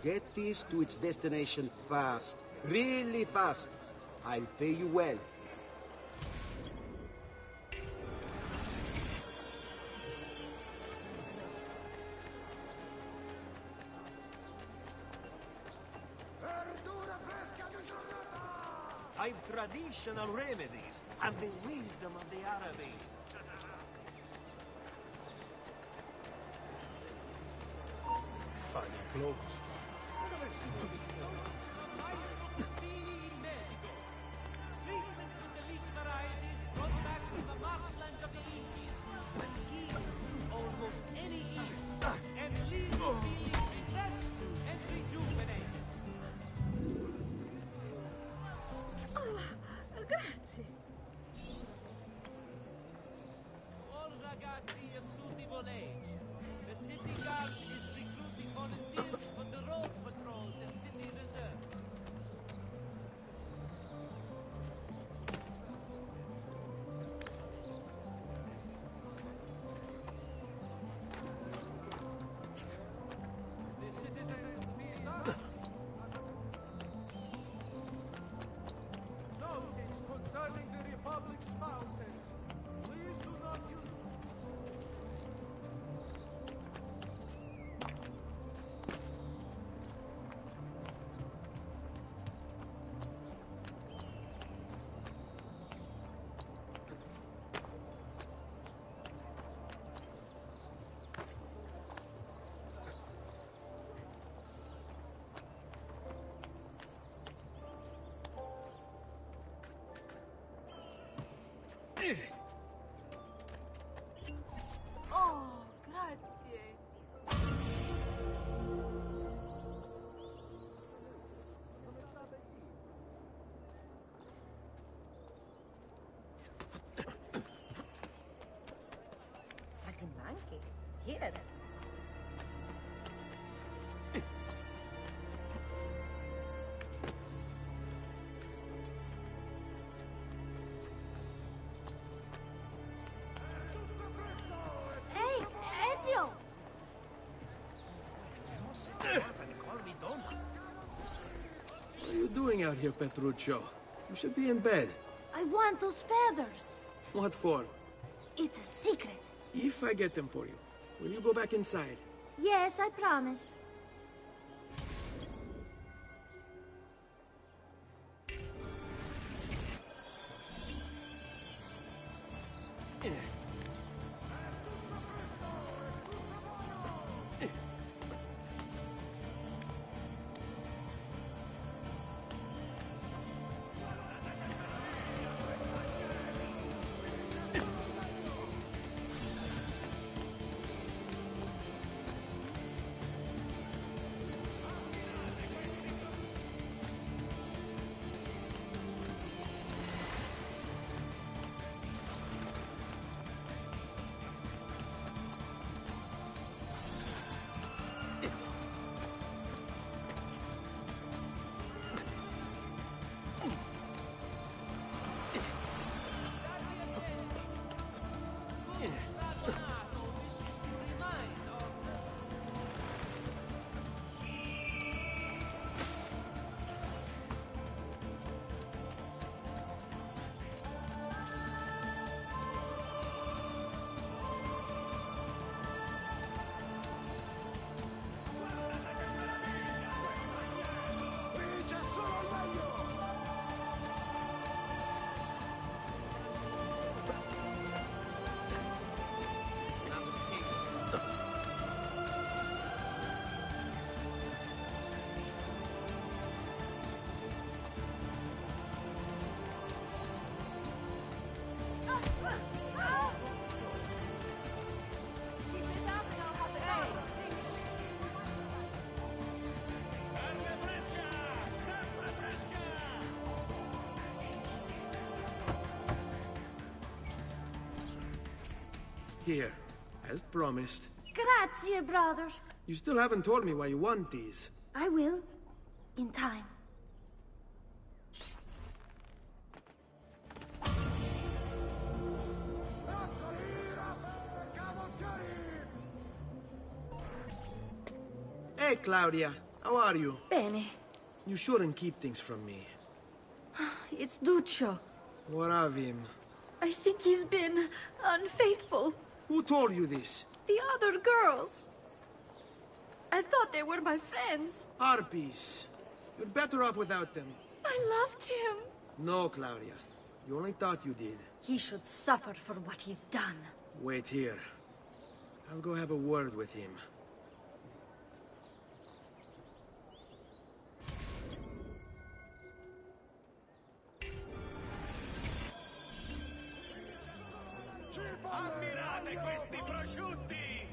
Get this to its destination fast. Really fast. I'll pay you well. I've traditional remedies and the wisdom of the Arabic. Funny clothes. Treatment with the least varieties brought back from the marshlands of the Incas will heal almost any ill and leave you feeling refreshed and rejuvenated. Grazie. All ragazzi of suitable age. The city guard is recruiting volunteers for the road patrols and city reserves. Notice concerning the Republic's mountains. Please do not use... Oh, grazie. Saltimbanchi? Here. Hey, Ezio! What are you doing out here, Petruccio? You should be in bed. I want those feathers. What for? It's a secret. If I get them for you, will you go back inside? Yes, I promise. Here, as promised. Grazie, brother. You still haven't told me why you want these. I will. In time. Hey, Claudia. How are you? Bene. You shouldn't keep things from me. It's Duccio. What of him? I think he's been unfaithful. Who told you this? The other girls. I thought they were my friends. Harpies. You're better off without them. I loved him. No, Claudia. You only thought you did. He should suffer for what he's done. Wait here. I'll go have a word with him. Ammirate questi prosciutti!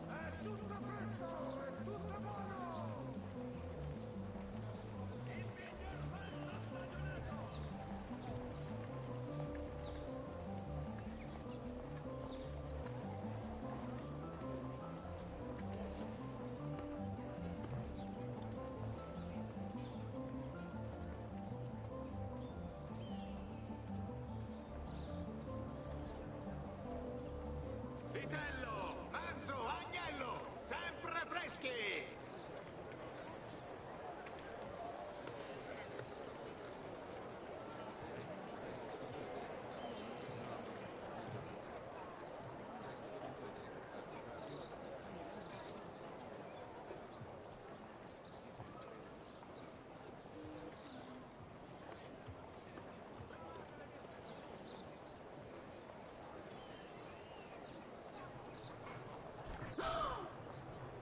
È tutto fresco, è tutto buono! Vitello, manzo, agnello, sempre freschi!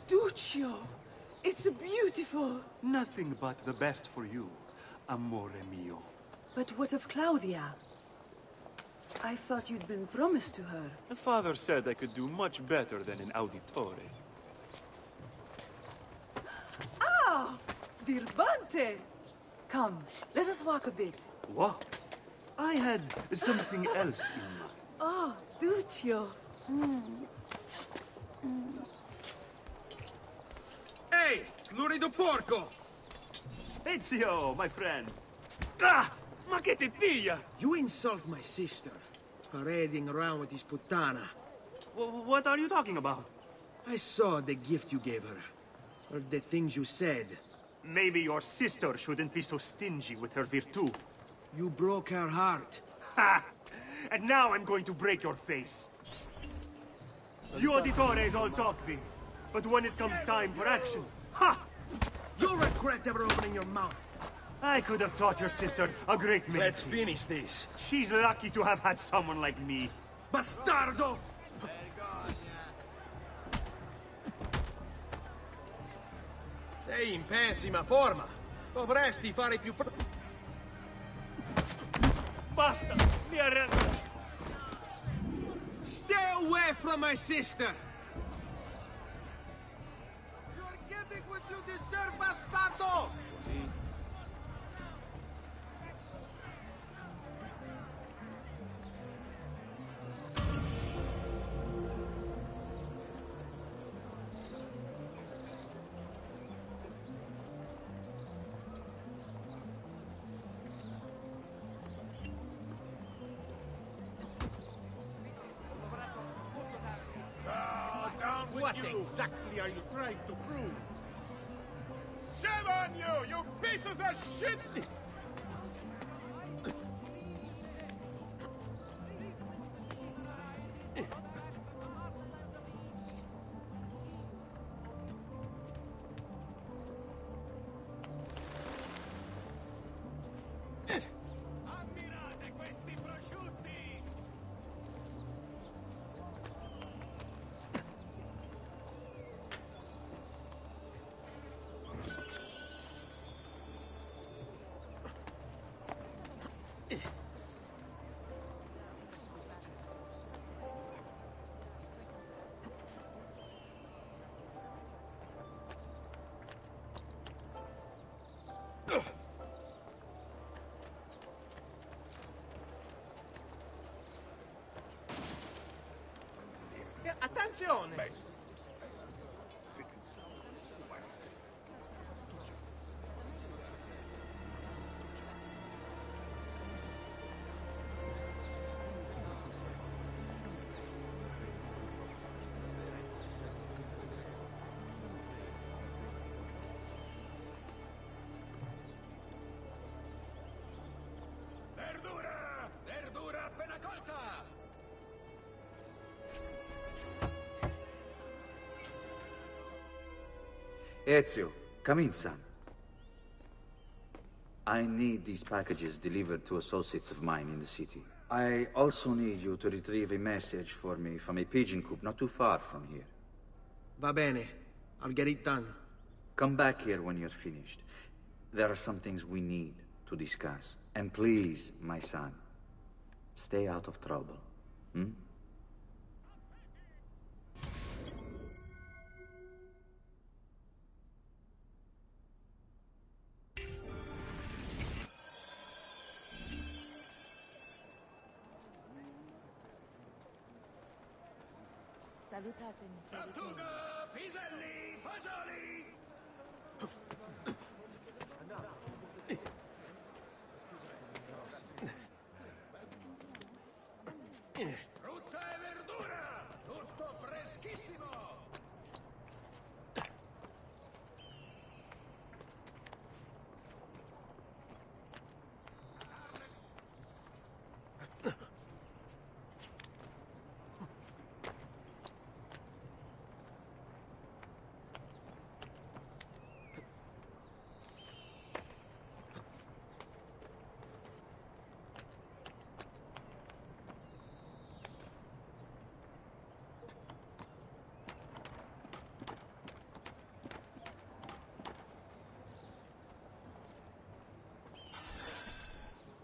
Duccio! It's beautiful! Nothing but the best for you, amore mio. But what of Claudia? I thought you'd been promised to her. The father said I could do much better than an auditore. Ah! Birbante! Come, let us walk a bit. What? I had something else in mind. Oh, Duccio. Hey! Lurido porco! Ezio, my friend. Ah! Ma che ti piglia? You insult my sister. Parading around with this puttana. What are you talking about? I saw the gift you gave her. Or the things you said. Maybe your sister shouldn't be so stingy with her virtù. You broke her heart. Ha! And now I'm going to break your face. You auditores all talk big, but when it comes time for action, ha! You'll regret ever opening your mouth. I could have taught your sister a great many Let's things. finish this. She's lucky to have had someone like me. Bastardo! Sei in pessima forma. Dovresti fare più... Basta! Mi arrendo! Stay away from my sister! You're getting what you deserve, bastardo! What exactly are you trying to prove? Shame on you, you pieces of shit! Ammirate questi prosciutti! Attenzione! Ezio, come in, son. I need these packages delivered to associates of mine in the city. I also need you to retrieve a message for me from a pigeon coop not too far from here. Va bene. I'll get it done. Come back here when you're finished. There are some things we need to discuss. And please, my son, stay out of trouble. Hmm? Salutatemi, salutatemi. Piselli, fagioli! Frutta e verdura! Tutto freschissimo!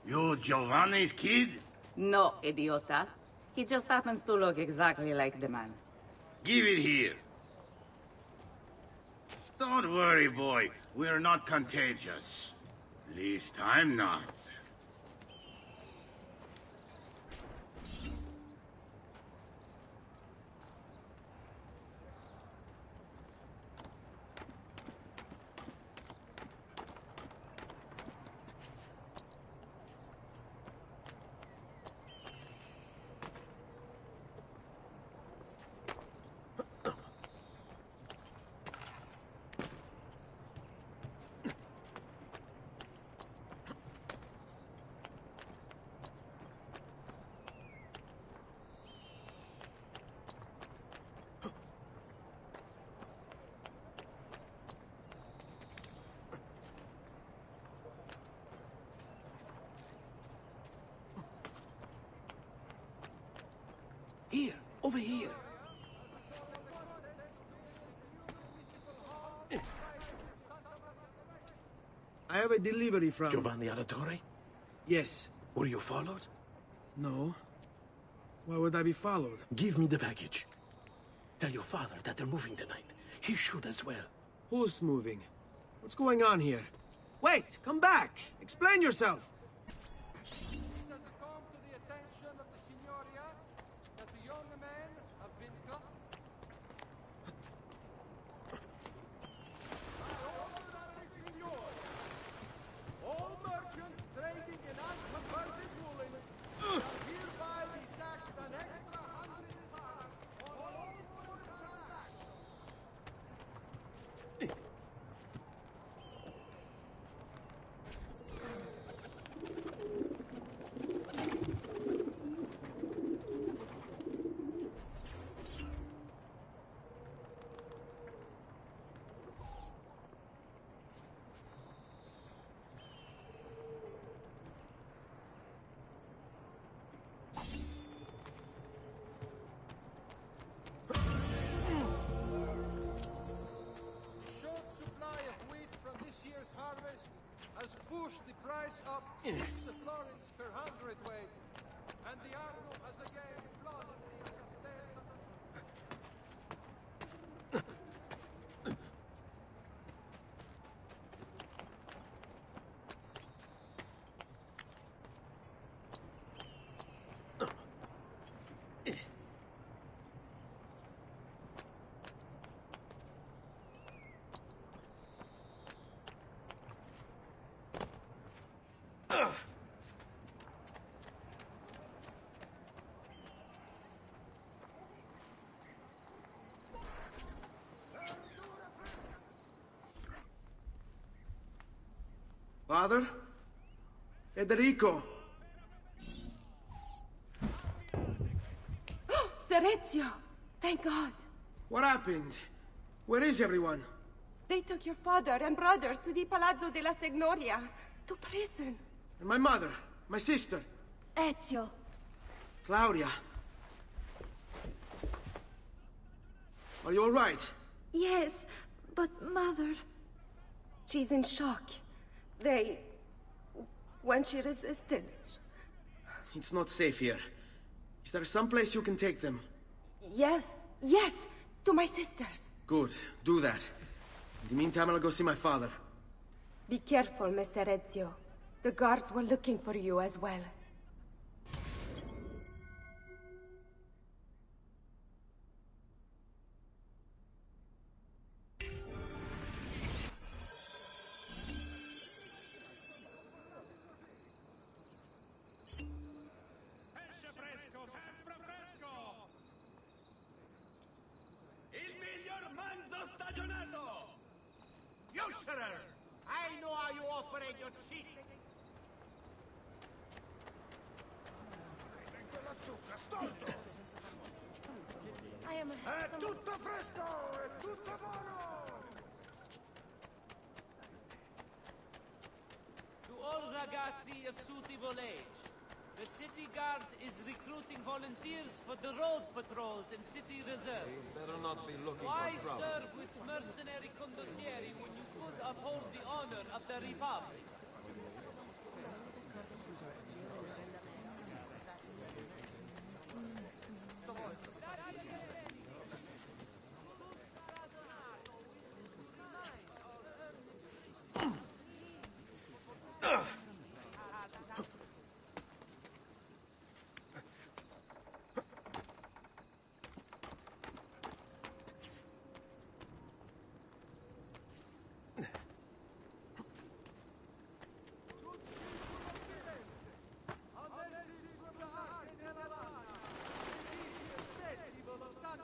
You Giovanni's kid? No, idiota. He just happens to look exactly like the man. Give it here. Don't worry, boy. We're not contagious. At least I'm not. Here, over here. I have a delivery from... Giovanni Auditore? Yes. Were you followed? No. Why would I be followed? Give me the package. Tell your father that they're moving tonight. He should as well. Who's moving? What's going on here? Wait! Come back! Explain yourself! Does it come to the attention of the Signoria that the young men have been cut? All merchants trading in unconverted woolens shall hereby be taxed an extra 100 marks on all foreign transactions. The short supply of wheat from this year's harvest has pushed the price up 6 florins per hundredweight, and the arno has again flooded the castells of Father? Federico! Sir Ezio! Thank God. What happened? Where is everyone? They took your father and brothers to the Palazzo della Signoria, to prison. And my mother, my sister. Ezio. Claudia. Are you all right? Yes, but Mother... She's in shock. When she resisted... It's not safe here. Is there some place you can take them? Yes, to my sisters. Good, do that. In the meantime, I'll go see my father. Be careful, Messer Ezio. The guards were looking for you as well. Usurer! I know how you operate your cheat! I am a... È tutto fresco! È tutto buono! To all ragazzi of suitable age, the city guard is recruiting volunteers for the road patrols and city reserves. Better not be looking Why for trouble. serve with mercenary condottieri when you could uphold the honor of the Republic?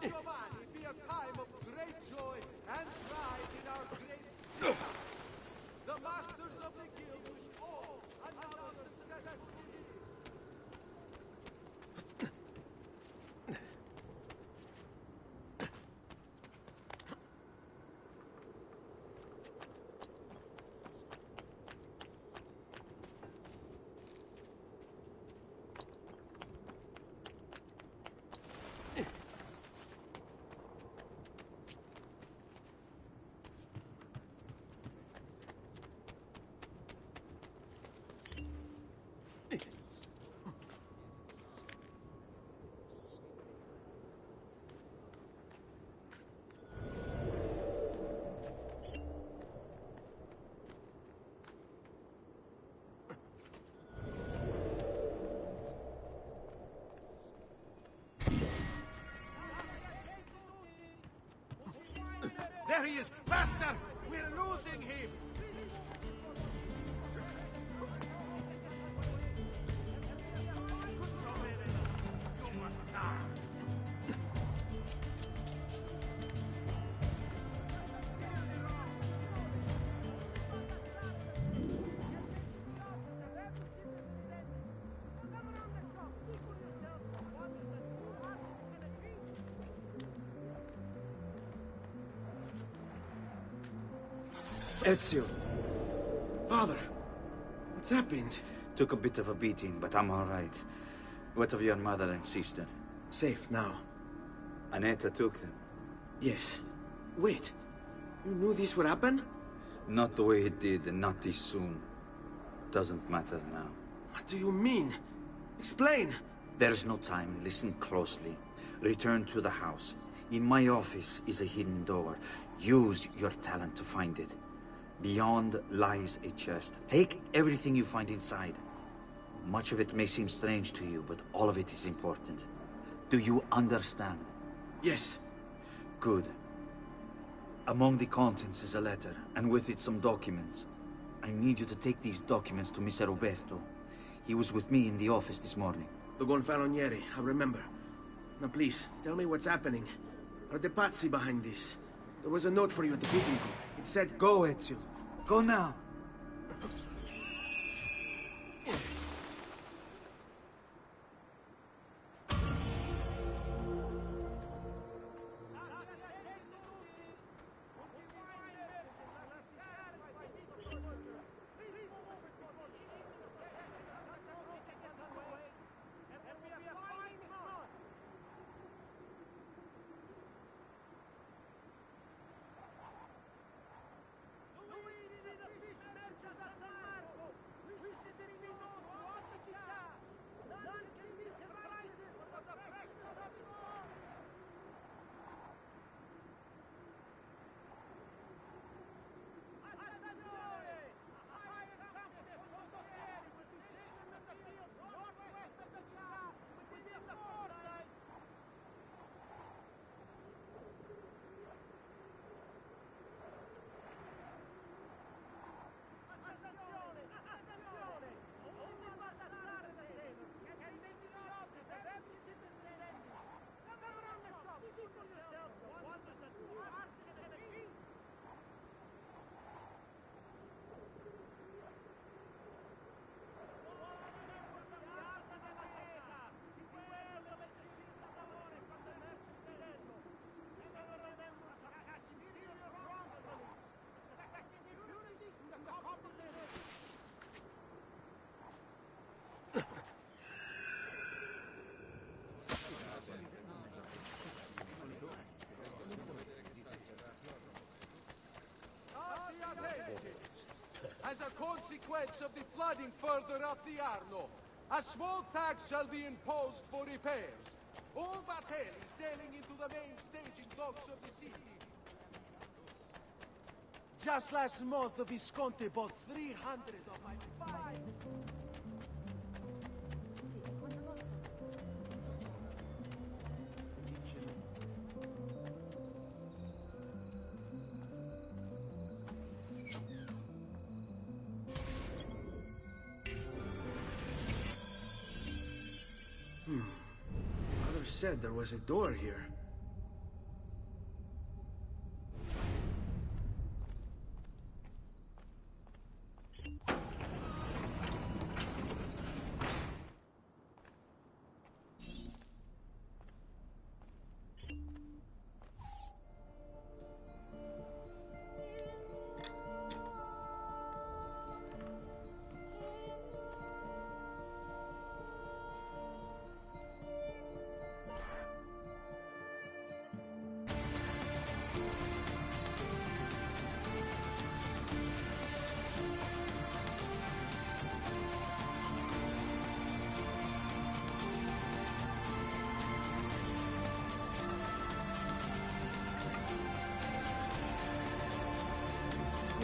Giovanni be a time of great joy and pride in our great city. The masters of the guild wish all another successful year. There he is! Faster! We're losing him! Ezio. Father, what's happened? Took a bit of a beating, but I'm all right. What of your mother and sister? Safe now. Annetta took them. Yes. Wait. You knew this would happen? Not the way it did, and not this soon. Doesn't matter now. What do you mean? Explain! There's no time. Listen closely. Return to the house. In my office is a hidden door. Use your talent to find it. Beyond lies a chest. Take everything you find inside. Much of it may seem strange to you, but all of it is important. Do you understand? Yes. Good. Among the contents is a letter, and with it some documents. I need you to take these documents to Mr. Roberto. He was with me in the office this morning. The Gonfalonieri, I remember. Now please, tell me what's happening. Are the Pazzi behind this? There was a note for you at the meeting. It said, go, Ezio. Go now. As a consequence of the flooding further up the Arno, a small tax shall be imposed for repairs. All batteries sailing into the main staging docks of the city. Just last month, the Visconti bought 300 of my 5. Mother said there was a door here.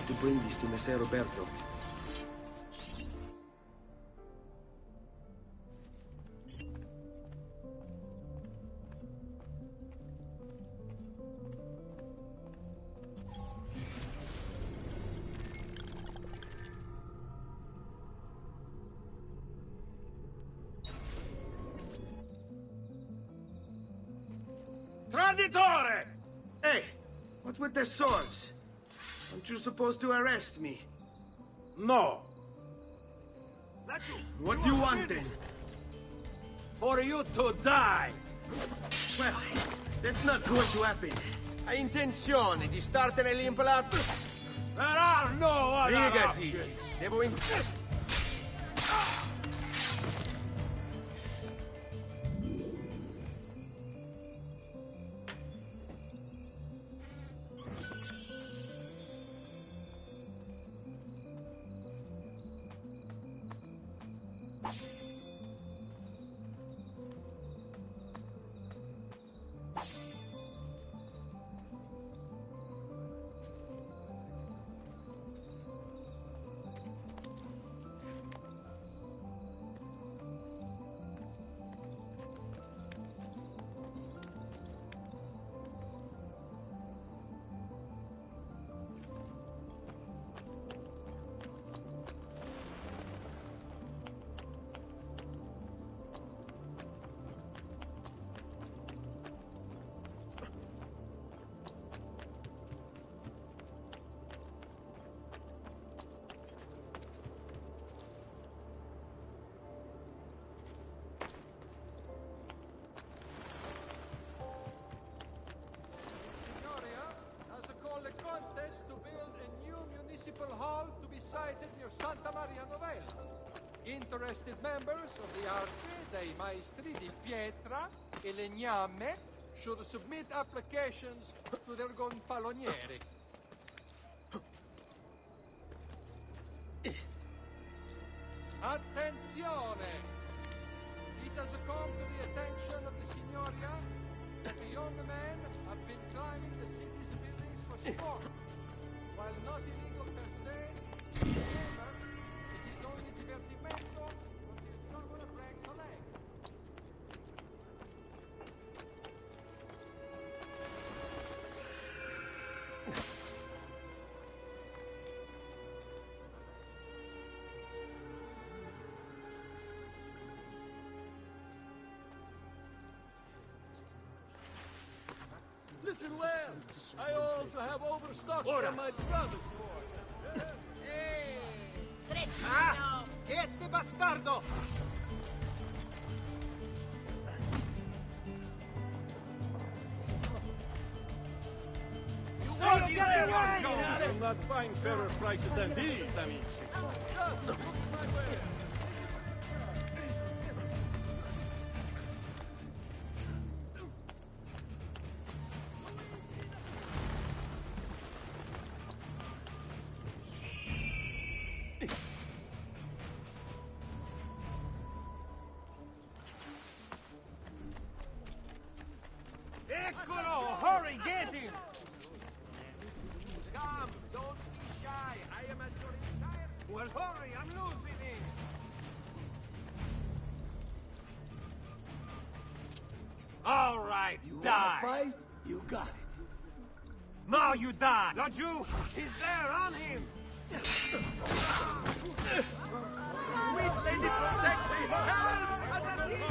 To bring this to Messer Roberto. Traditore! Hey, what's with the swords? Aren't you supposed to arrest me? No. What do you want then? For you to die! Well, that's not going to happen. Hai intenzione di startene l'impalato? There are no other Rigati! options! Devo in... Hall to be sited near Santa Maria Novella. Interested members of the Arte dei Maestri di Pietra e Legname should submit applications to their gonfalonieri. Attenzione! It has come to the attention of the Signoria that a young man have been climbing the city's buildings for sport. While not illegal per se, remember, it is only divertimento until someone breaks a leg. Listen well, I also have overstock from my brother's war. Ah! Chiette bastardo! You will not find fairer prices than these, amici. Just look my way. Eccolo! Hurry, get him! Come, don't be shy. I am at your entire... Well, hurry, I'm losing him! All right, You die! wanna fight? You got it. Now you die! Don't you? He's there, on him! Sweet lady, protect me! Help! Assassino!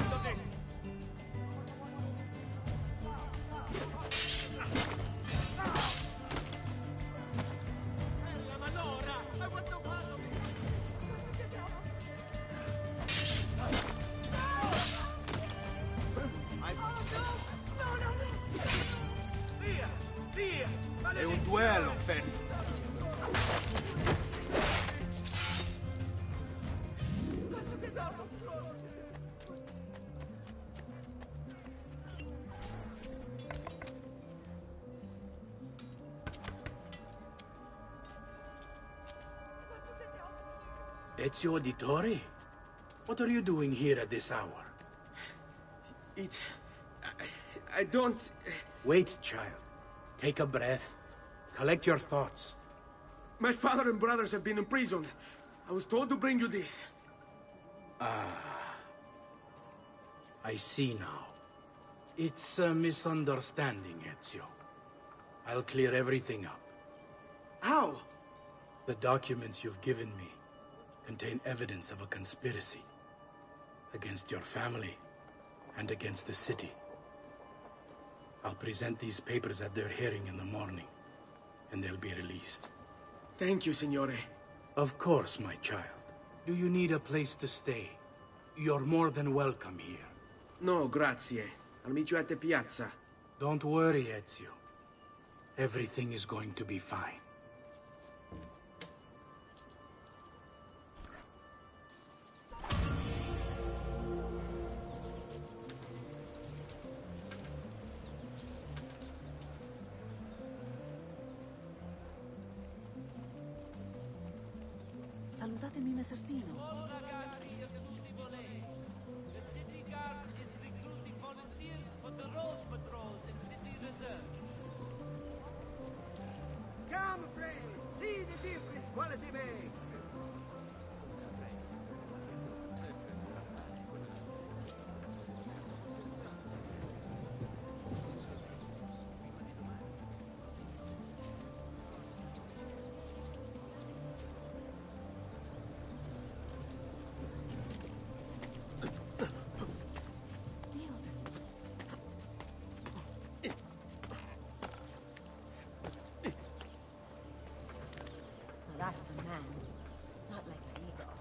È un duello, Fanny. Ezio Auditore? What are you doing here at this hour? I don't... Wait, child. Take a breath. Collect your thoughts. My father and brothers have been imprisoned. I was told to bring you this. I see now. It's a misunderstanding, Ezio. I'll clear everything up. How? The documents you've given me contain evidence of a conspiracy against your family and against the city. I'll present these papers at their hearing in the morning, and they'll be released. Thank you, Signore. Of course, my child. Do you need a place to stay? You're more than welcome here. No, grazie. I'll meet you at the piazza. Don't worry, Ezio. Everything is going to be fine. Salutatemi, Messer Tino. All ragazzi e tutti volei. The city guard is recruiting volunteers for the road patrols and city reserves. Come, friend. See the difference quality makes. That's a man, not like an eagle.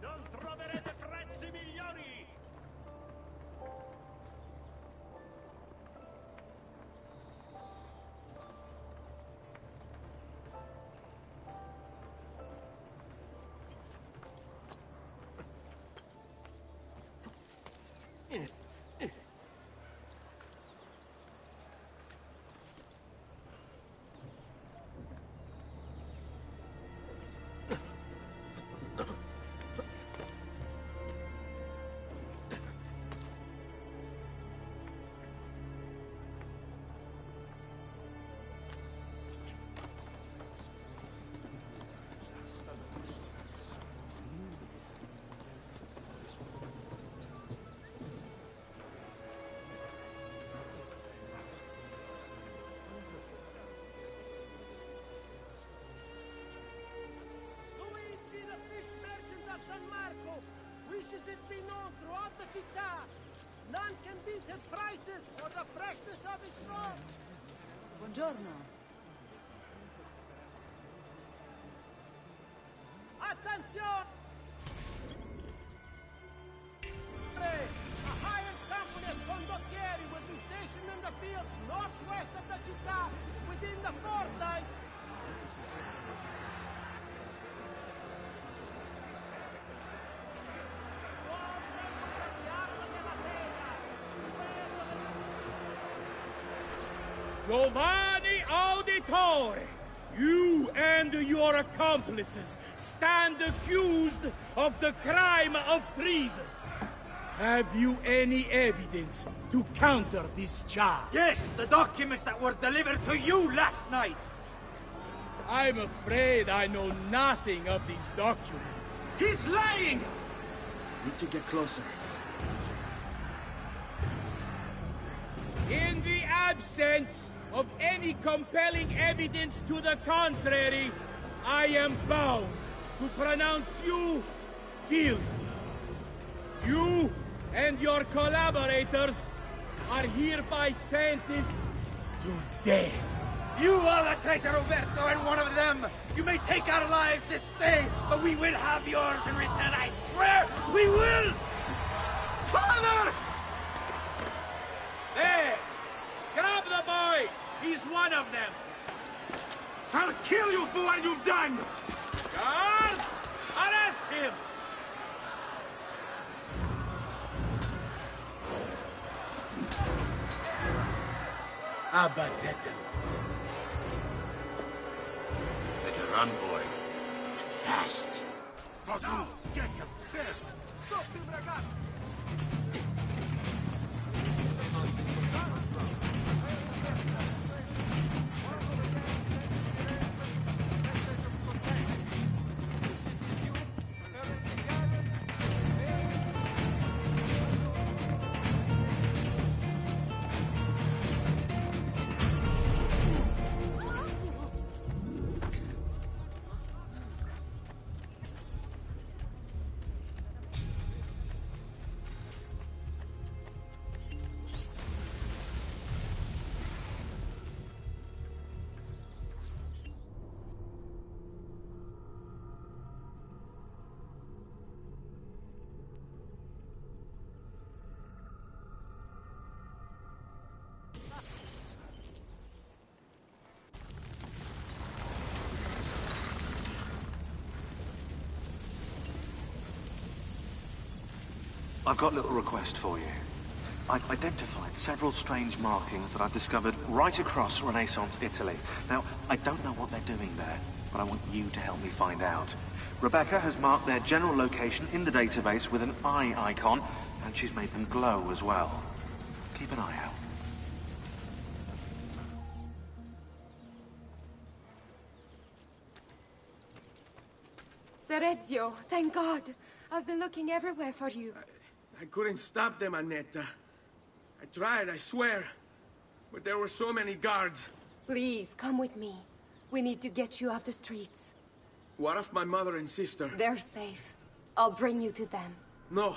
Non troverete prezzi migliori! Luigi, the fish merchant of San Marco, wishes it be known throughout the città. None can beat his prices or the freshness of his roe. Buongiorno. Attenzione! A hired company of condottieri will be stationed in the fields northwest of the città within the fortnight. Giovanni Auditore, you and your accomplices stand accused of the crime of treason. Have you any evidence to counter this charge? Yes, the documents that were delivered to you last night! I'm afraid I know nothing of these documents. He's lying! Need to get closer. In the absence of any compelling evidence to the contrary, I am bound to pronounce you guilty. You and your collaborators are hereby sentenced to death. You are the traitor, Roberto, and one of them! You may take our lives this day, but we will have yours in return, I swear! We will! Father! There! Grab the boy! He's one of them! I'll kill you for what you've done! Guards! Arrest him! Abatetelo. Better run, boy. Fast. Get him! Stop him, ragazzi! I've got a little request for you. I've identified several strange markings that I've discovered right across Renaissance Italy. Now, I don't know what they're doing there, but I want you to help me find out. Rebecca has marked their general location in the database with an eye icon, and she's made them glow as well. Keep an eye out. Ser Ezio, thank God. I've been looking everywhere for you. I couldn't stop them, Annetta. I tried, I swear. But there were so many guards. Please, come with me. We need to get you off the streets. What of my mother and sister? They're safe. I'll bring you to them. No.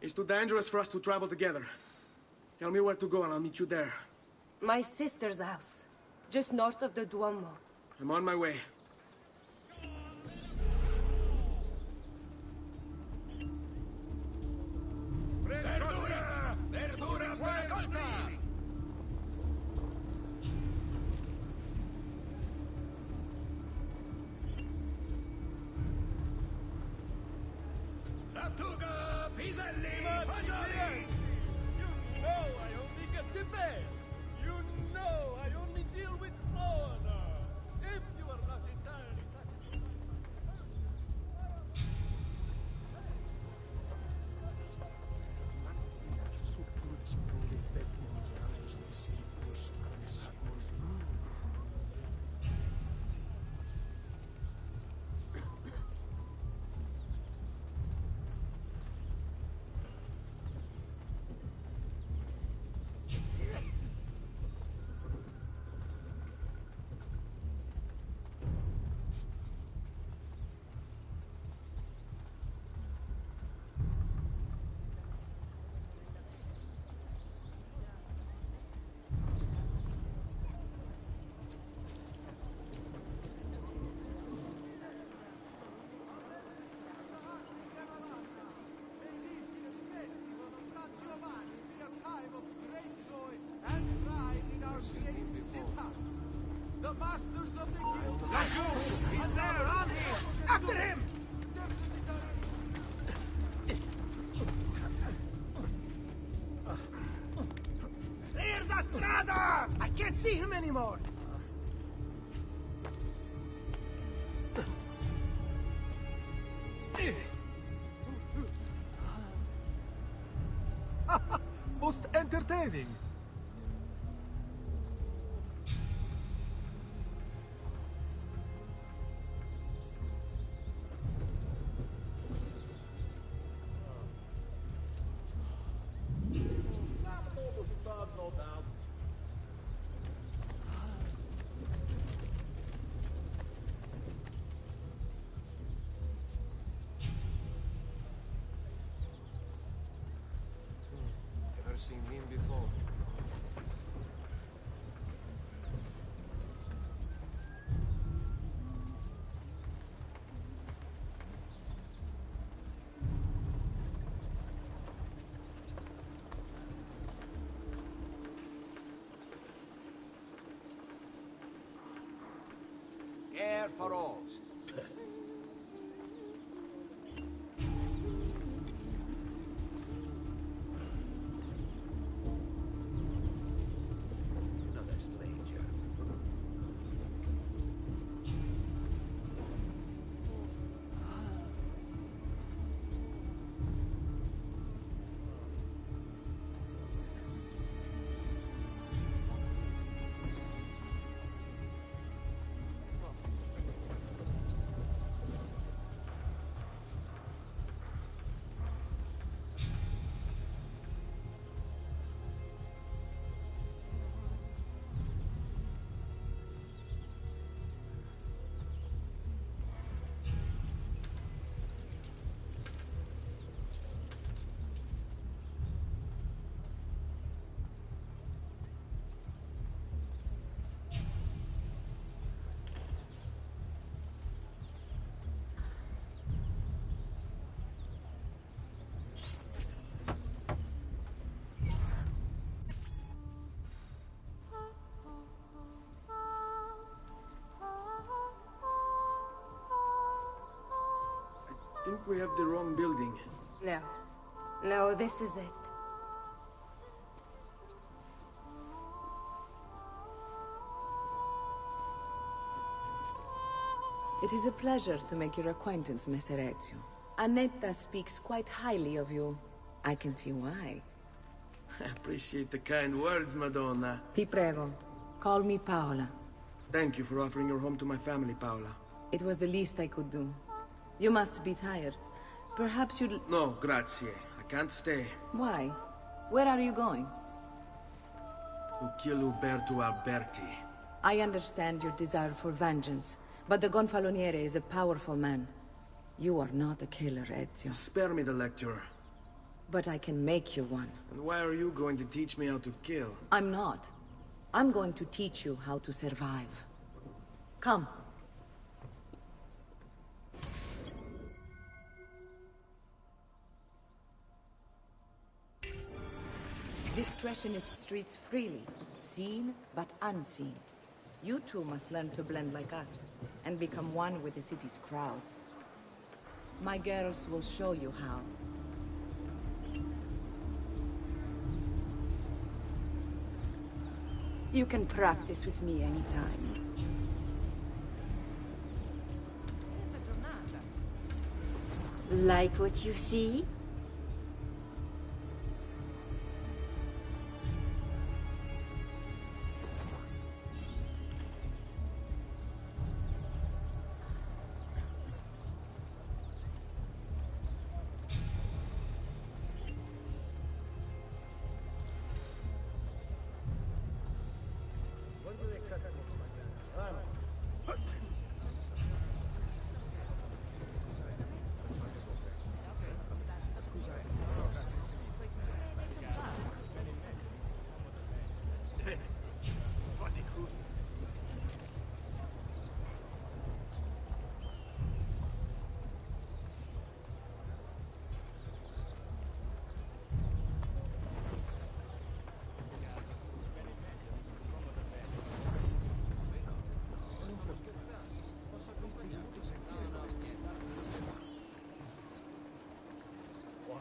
It's too dangerous for us to travel together. Tell me where to go and I'll meet you there. My sister's house. Just north of the Duomo. I'm on my way. Verdura! Verdura raccolta! Lattuga, piselli, fagioli! You know I only get the best! You know I only deal with honor! If you are not entirely satisfied... The masters of the guild! Let's go! In there, on him! After him! Clear the stradas! I can't see him anymore! Most entertaining. Never seen him before. Air for all. Another stranger. I think we have the wrong building. No. No, this is it. It is a pleasure to make your acquaintance, Messer Ezio. Annetta speaks quite highly of you. I can see why. I appreciate the kind words, Madonna. Ti prego. Call me Paola. Thank you for offering your home to my family, Paola. It was the least I could do. You must be tired. Perhaps you'd... No, grazie. I can't stay. Why? Where are you going? To kill Uberto Alberti. I understand your desire for vengeance, but the Gonfaloniere is a powerful man. You are not a killer, Ezio. Spare me the lecture. But I can make you one. And why are you going to teach me how to kill? I'm not. I'm going to teach you how to survive. Come. Discretion is streets freely, seen but unseen. You too must learn to blend like us, and become one with the city's crowds. My girls will show you how. You can practice with me anytime. Like what you see?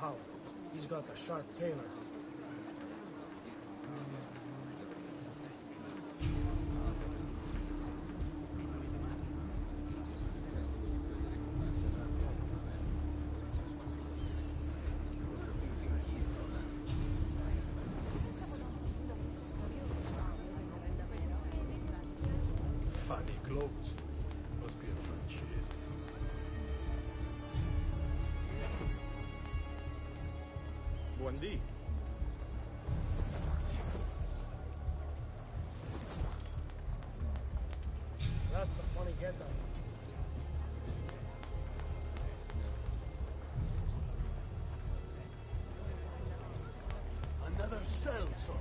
Wow, he's got a sharp tailor. Funny clothes. Must be a franchise. Buondì. That's a funny get-up. Another cell, son.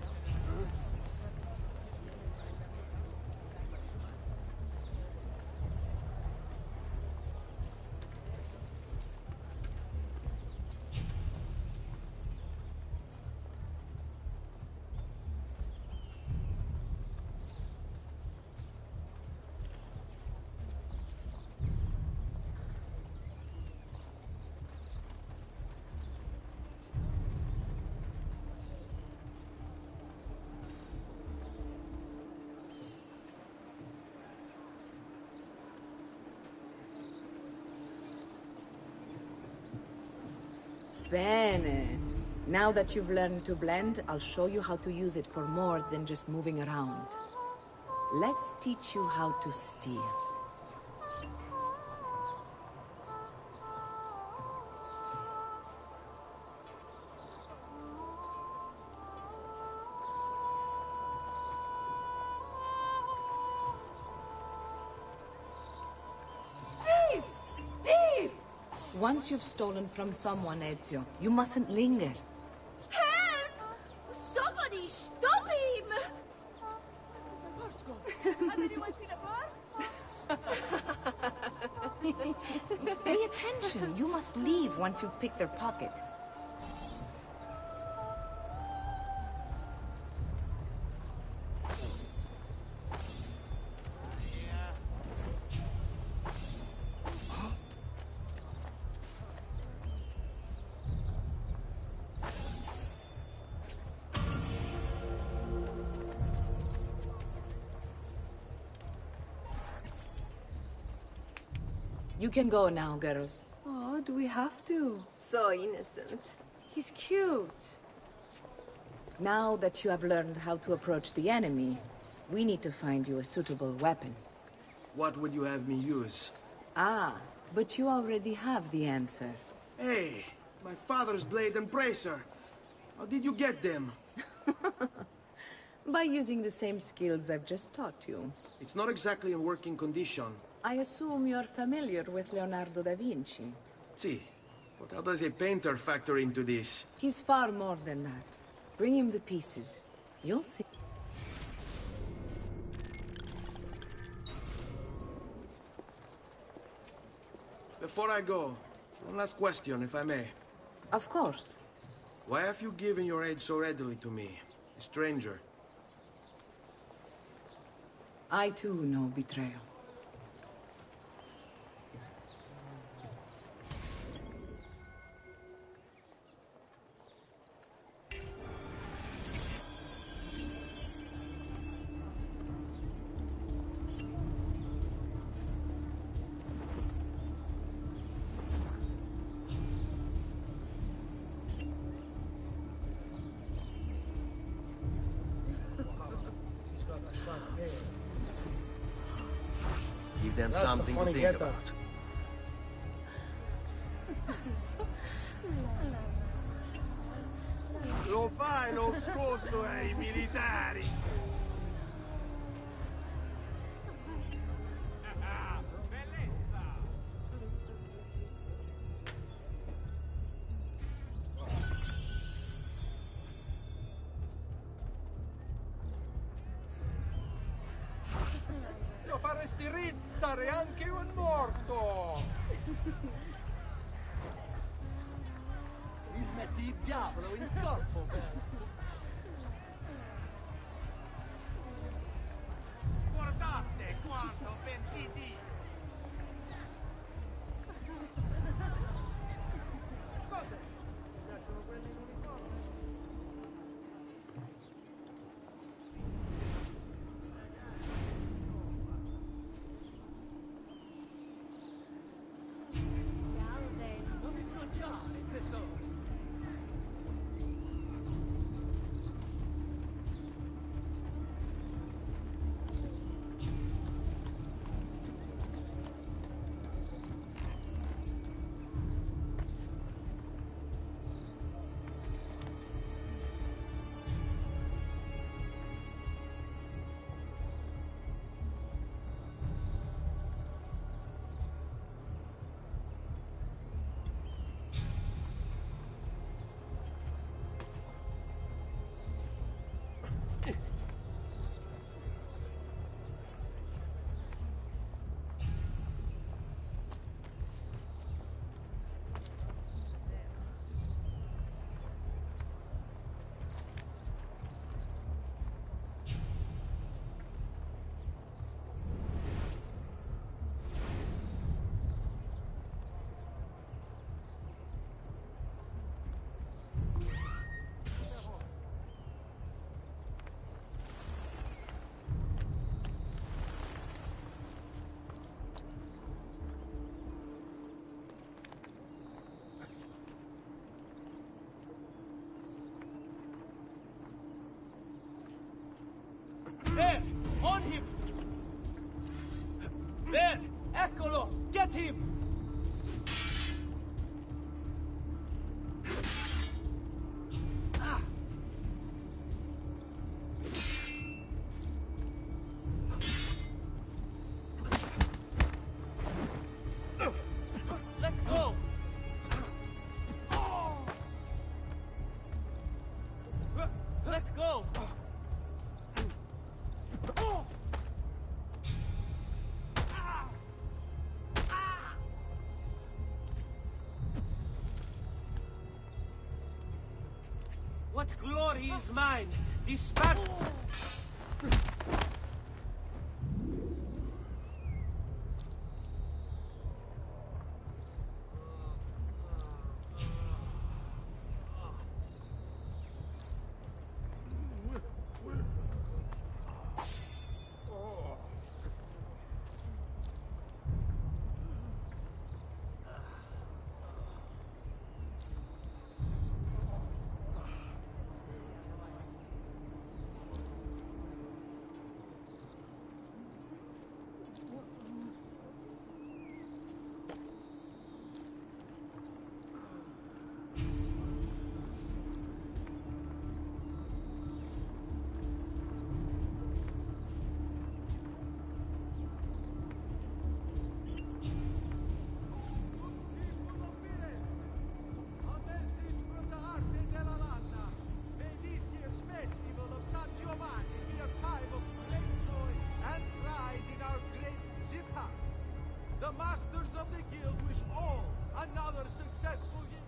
Bene. Now that you've learned to blend, I'll show you how to use it for more than just moving around. Let's teach you how to steal. Thief! Thief! Once you've stolen from someone, Ezio, you mustn't linger. Help! Somebody stop him! Has anyone seen a purse? Pay attention. You must leave once you've picked their pocket. You can go now, girls. Oh, do we have to? So innocent. He's cute. Now that you have learned how to approach the enemy, we need to find you a suitable weapon. What would you have me use? Ah, but you already have the answer. Hey, my father's blade and bracer. How did you get them? By using the same skills I've just taught you. It's not exactly in working condition. I assume you're familiar with Leonardo da Vinci. See, but how does a painter factor into this? He's far more than that. Bring him the pieces. You'll see. Before I go, one last question, if I may. Of course. Why have you given your aid so readily to me, a stranger? I too know betrayal. Give them That's a something to funny think get-up. about. Lo fai lo sconto ai militari! Lo faresti rizzare anche un morto! Metti il diavolo in corpo, Guardate quanto pentiti! Cosa? Mi piacciono quelli in uniforme? Non mi so già, tesoro. There! On him! There! Eccolo! Get him! Let go! Let go! What glory is mine? Dispatch! The masters of the guild wish all another successful year.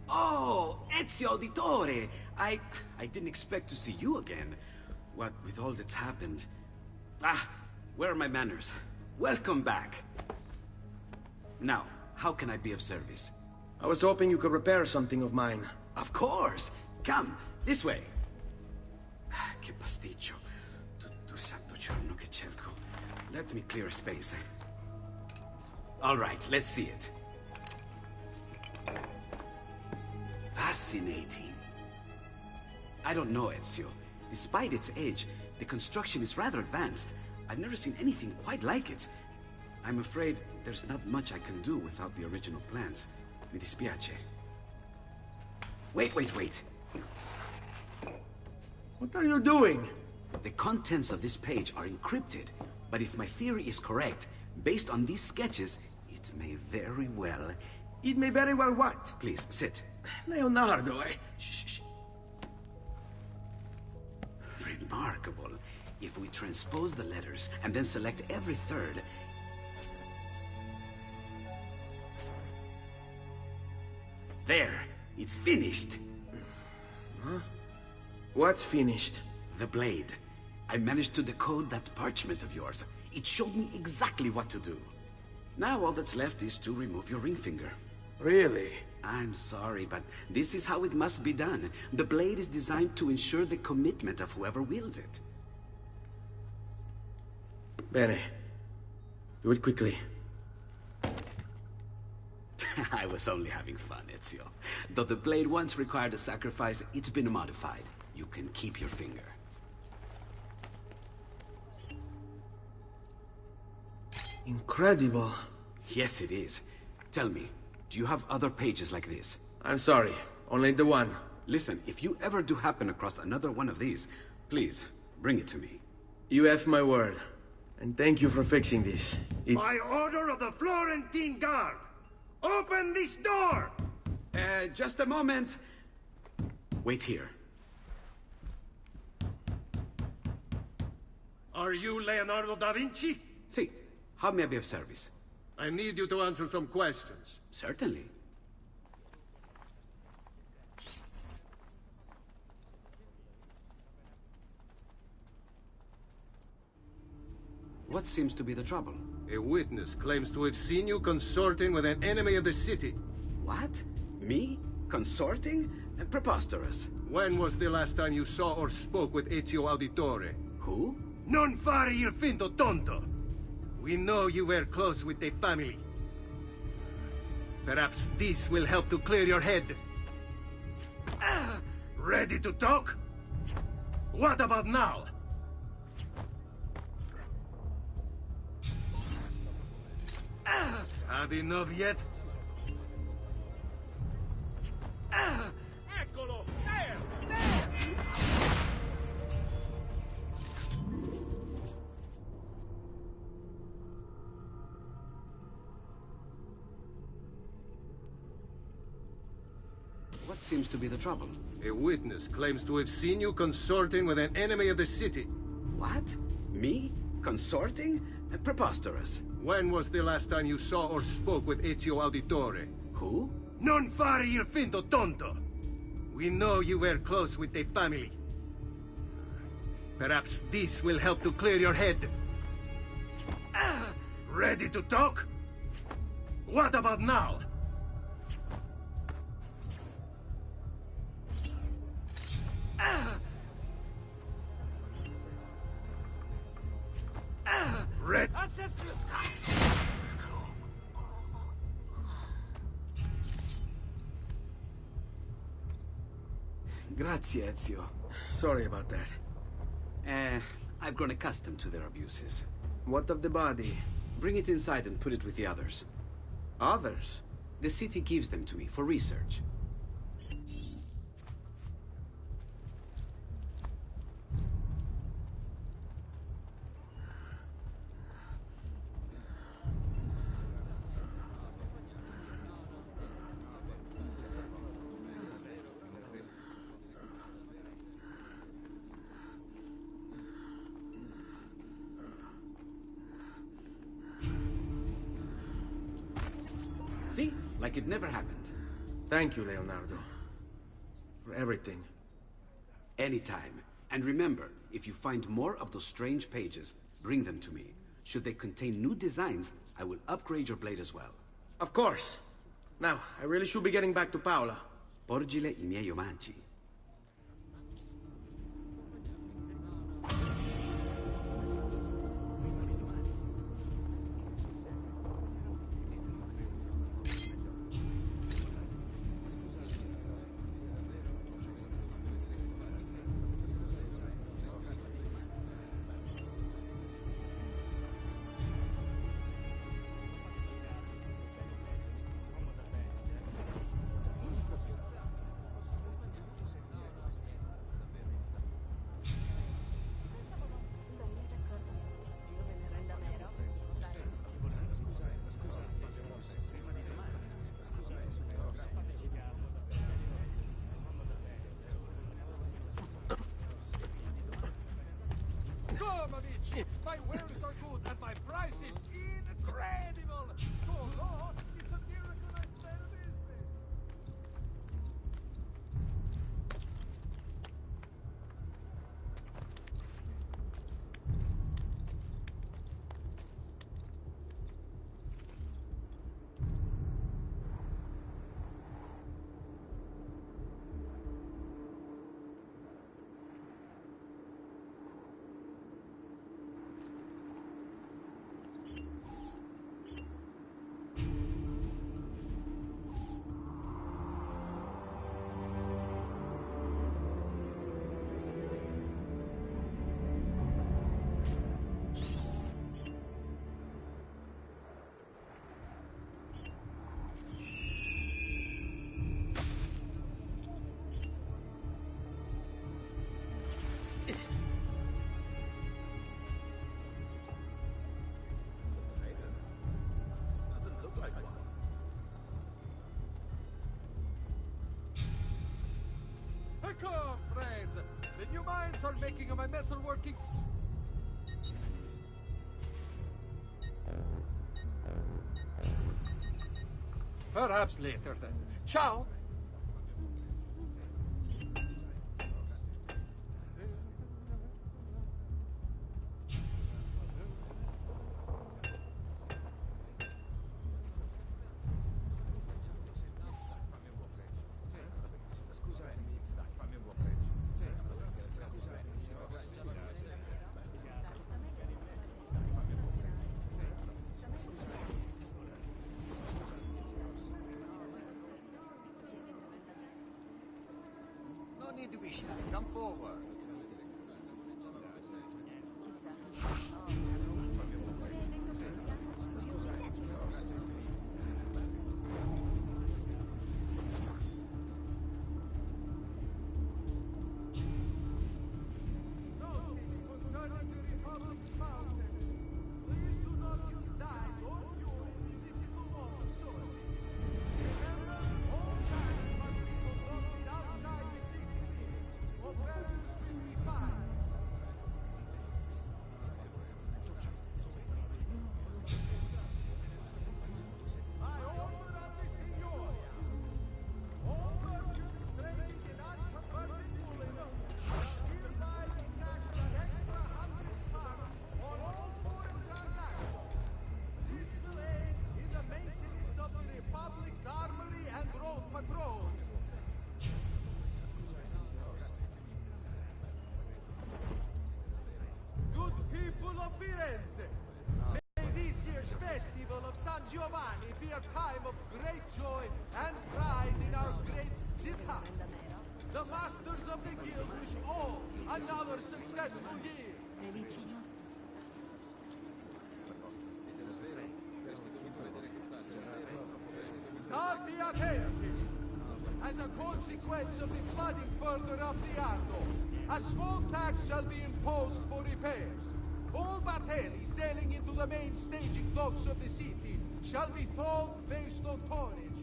Oh, Ezio Auditore! I didn't expect to see you again. What with all that's happened. Ah, where are my manners? Welcome back. Now, how can I be of service? I was hoping you could repair something of mine. Of course! Come, this way! Che pasticcio. Tutto santo giorno che cerco. Let me clear a space. All right, let's see it. Fascinating. I don't know, Ezio. Despite its age, the construction is rather advanced. I've never seen anything quite like it. I'm afraid there's not much I can do without the original plans. Mi dispiace. Wait. What are you doing? The contents of this page are encrypted, but if my theory is correct, based on these sketches, it may very well... It may very well what? Please, sit. Leonardo, Shh. Remarkable. If we transpose the letters and then select every third... There! It's finished! Huh? What's finished? The blade. I managed to decode that parchment of yours. It showed me exactly what to do. Now all that's left is to remove your ring finger. Really? I'm sorry, but this is how it must be done. The blade is designed to ensure the commitment of whoever wields it. Bene. Do it quickly. I was only having fun, Ezio. Though the blade once required a sacrifice, it's been modified. You can keep your finger. Incredible. Yes, it is. Tell me, do you have other pages like this? I'm sorry, only the one. Listen, if you ever do happen across another one of these, please, bring it to me. You have my word. And thank you for fixing this. By order of the Florentine Guard, open this door! Just a moment. Wait here. Are you Leonardo da Vinci? See, how may I be of service? I need you to answer some questions. Certainly. What seems to be the trouble? A witness claims to have seen you consorting with an enemy of the city. What? Me? Consorting? Preposterous. When was the last time you saw or spoke with Ezio Auditore? Who? Non fare il finto tonto! We know you were close with the family. Perhaps this will help to clear your head. Ready to talk? What about now? Had enough yet? Eccolo! There! There! What seems to be the trouble? A witness claims to have seen you consorting with an enemy of the city. What? Me? Consorting? Preposterous. When was the last time you saw or spoke with Ezio Auditore? Who? Non fare il finto tonto! We know you were close with the family. Perhaps this will help to clear your head. Ready to talk? What about now? Red. Grazie, Ezio. Sorry about that. I've grown accustomed to their abuses. What of the body? Bring it inside and put it with the others. Others? The city gives them to me for research. See? Like it never happened. Thank you, Leonardo. For everything. Anytime. And remember, if you find more of those strange pages, bring them to me. Should they contain new designs, I will upgrade your blade as well. Of course. Now, I really should be getting back to Paola. Porgile I miei omaggi. My wares are good and my price is incredible! So low, it's a miracle I spell business! Come, friends! The new mines are making my metal working. Perhaps later then. Ciao! No need to be shy. Come forward. Good people of Firenze, may this year's festival of San Giovanni be a time of great joy and pride in our great città. The masters of the guild wish all another successful year. Stati attenti! As a consequence of the flooding further up the Arno, a small tax shall be imposed for repairs. All batteri sailing into the main staging docks of the city shall be tolled based on tonnage.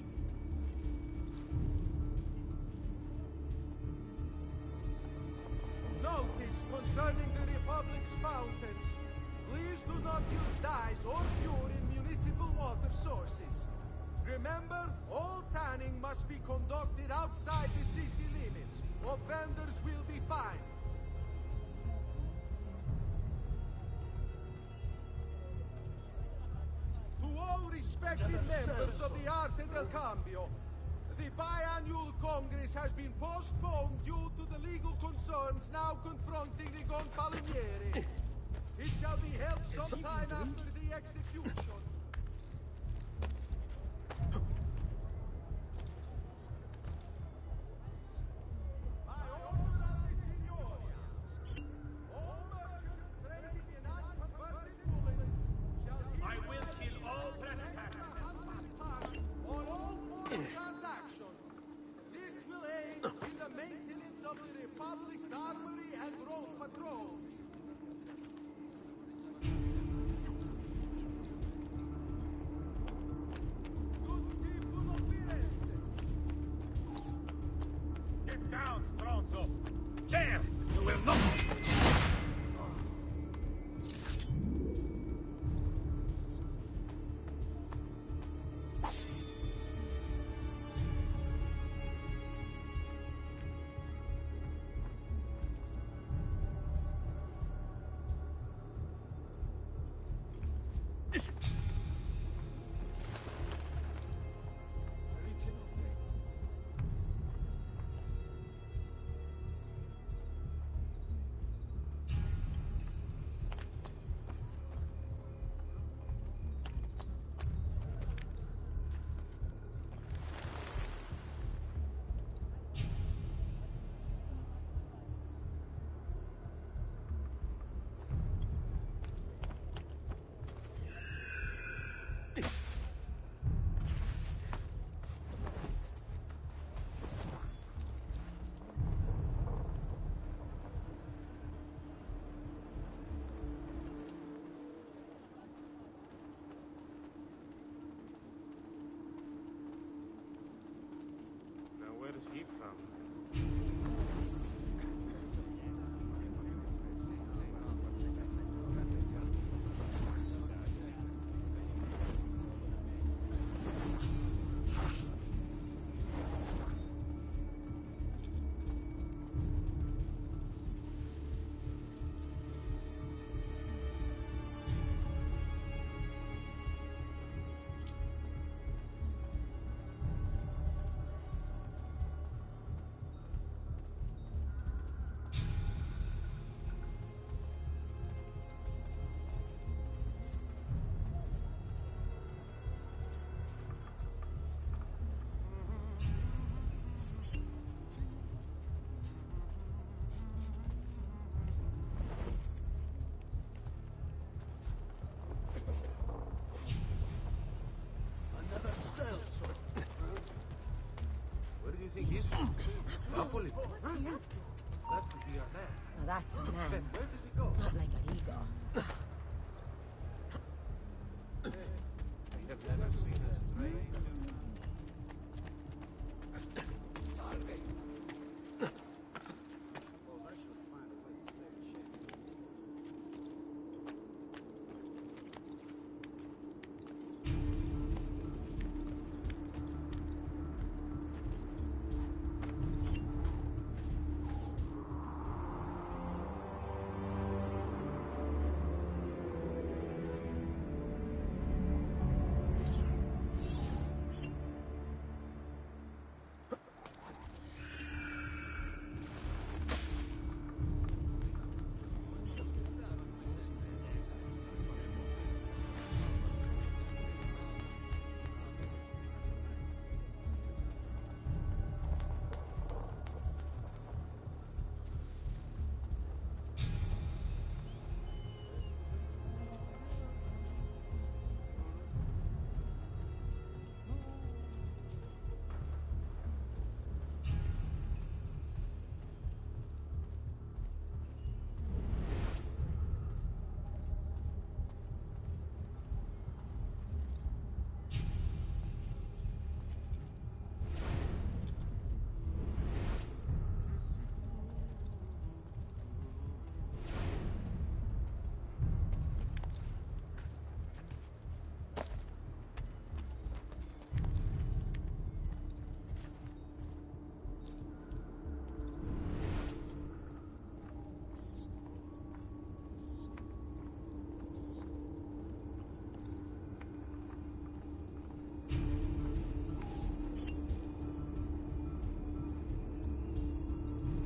Notice concerning the Republic's fountains. Please do not use dyes or fuel in municipal water sources. Remember, all tanning must be conducted outside the city limits. Offenders will be fined. To all respected members of the Arte del Cambio, the biannual Congress has been postponed due to the legal concerns now confronting the Gonfalonieri. It shall be held sometime after the execution. Where is he from? that's a man. Then where did he go? Not like a ego. I have never seen a strange...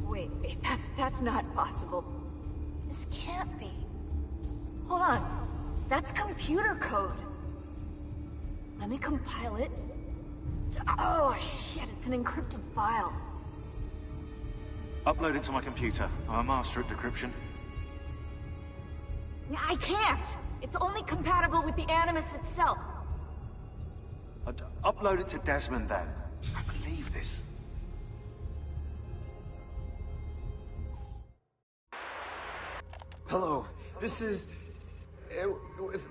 Wait, that's not possible. This can't be. Hold on. That's computer code. Let me compile it. Oh, shit, it's an encrypted file. Upload it to my computer. I'm a master at decryption. I can't! It's only compatible with the Animus itself. Upload it to Desmond then. I believe this. Hello, this is...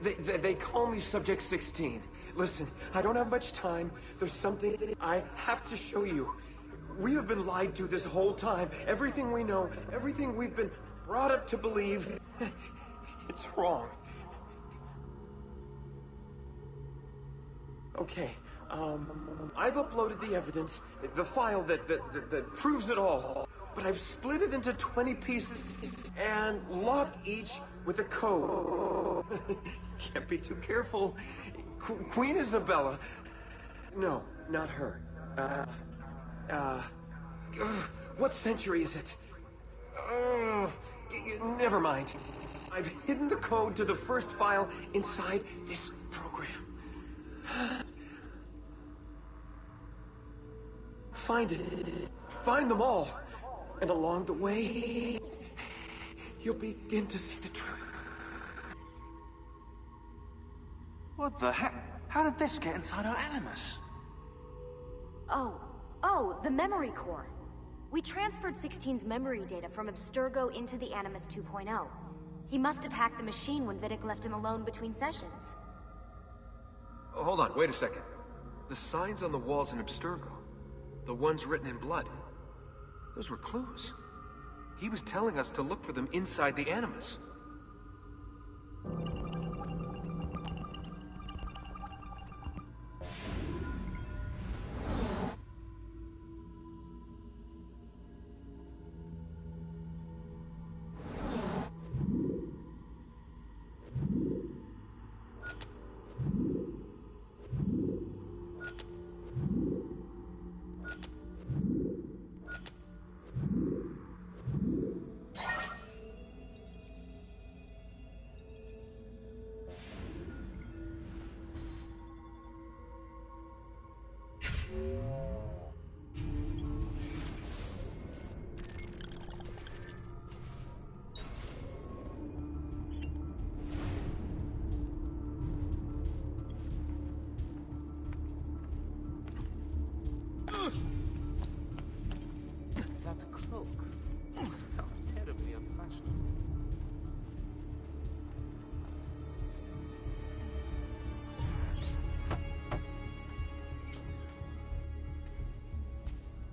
They call me Subject 16. Listen, I don't have much time. There's something I have to show you. We have been lied to this whole time. Everything we know, everything we've been brought up to believe, it's wrong. Okay, I've uploaded the evidence, the file that proves it all. But I've split it into 20 pieces and locked each with a code. Can't be too careful. Queen Isabella. No, not her. What century is it? Never mind. I've hidden the code to the first file inside this program. Find it. Find them all. And along the way, you'll begin to see the truth. What the heck? How did this get inside our Animus? Oh, the memory core. We transferred 16's memory data from Abstergo into the Animus 2.0. He must have hacked the machine when Vidic left him alone between sessions. Oh, hold on, wait a second. The signs on the walls in Abstergo, the ones written in blood, those were clues. He was telling us to look for them inside the Animus.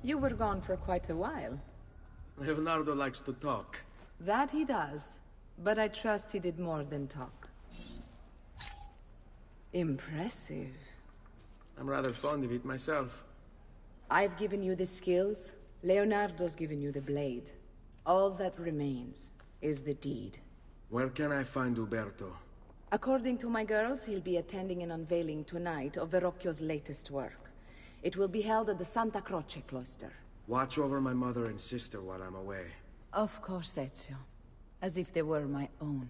You were gone for quite a while. Leonardo likes to talk. That he does. But I trust he did more than talk. Impressive. I'm rather fond of it myself. I've given you the skills. Leonardo's given you the blade. All that remains is the deed. Where can I find Uberto? According to my girls, he'll be attending an unveiling tonight of Verrocchio's latest work. It will be held at the Santa Croce cloister. Watch over my mother and sister while I'm away. Of course, Ezio. As if they were my own.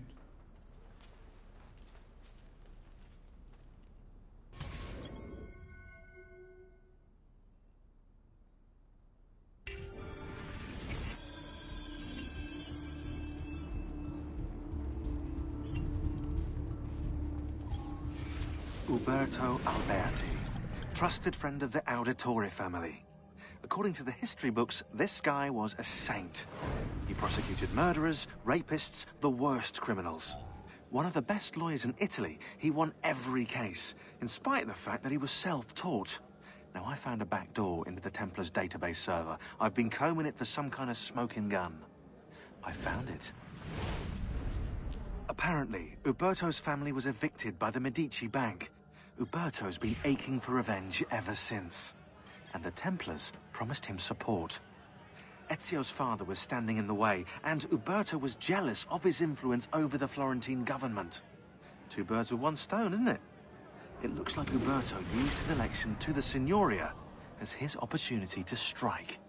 Uberto Alberti, trusted friend of the Auditore family. According to the history books, this guy was a saint. He prosecuted murderers, rapists, the worst criminals. One of the best lawyers in Italy, he won every case, in spite of the fact that he was self-taught. Now, I found a back door into the Templars' database server. I've been combing it for some kind of smoking gun. I found it. Apparently, Uberto's family was evicted by the Medici Bank. Uberto's been aching for revenge ever since. And the Templars promised him support. Ezio's father was standing in the way, and Uberto was jealous of his influence over the Florentine government. Two birds with one stone, isn't it? It looks like Uberto used his election to the Signoria as his opportunity to strike.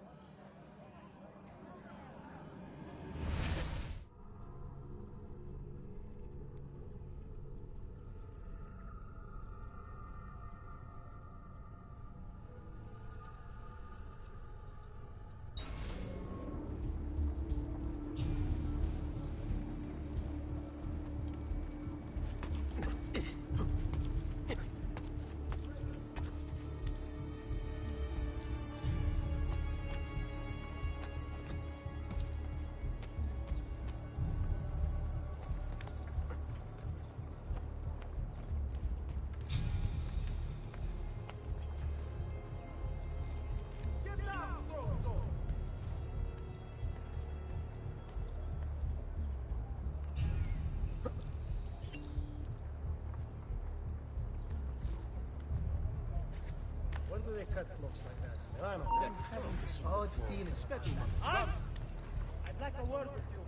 When do they cut close like that? I don't know. Solid feeling. I'd like a word with you.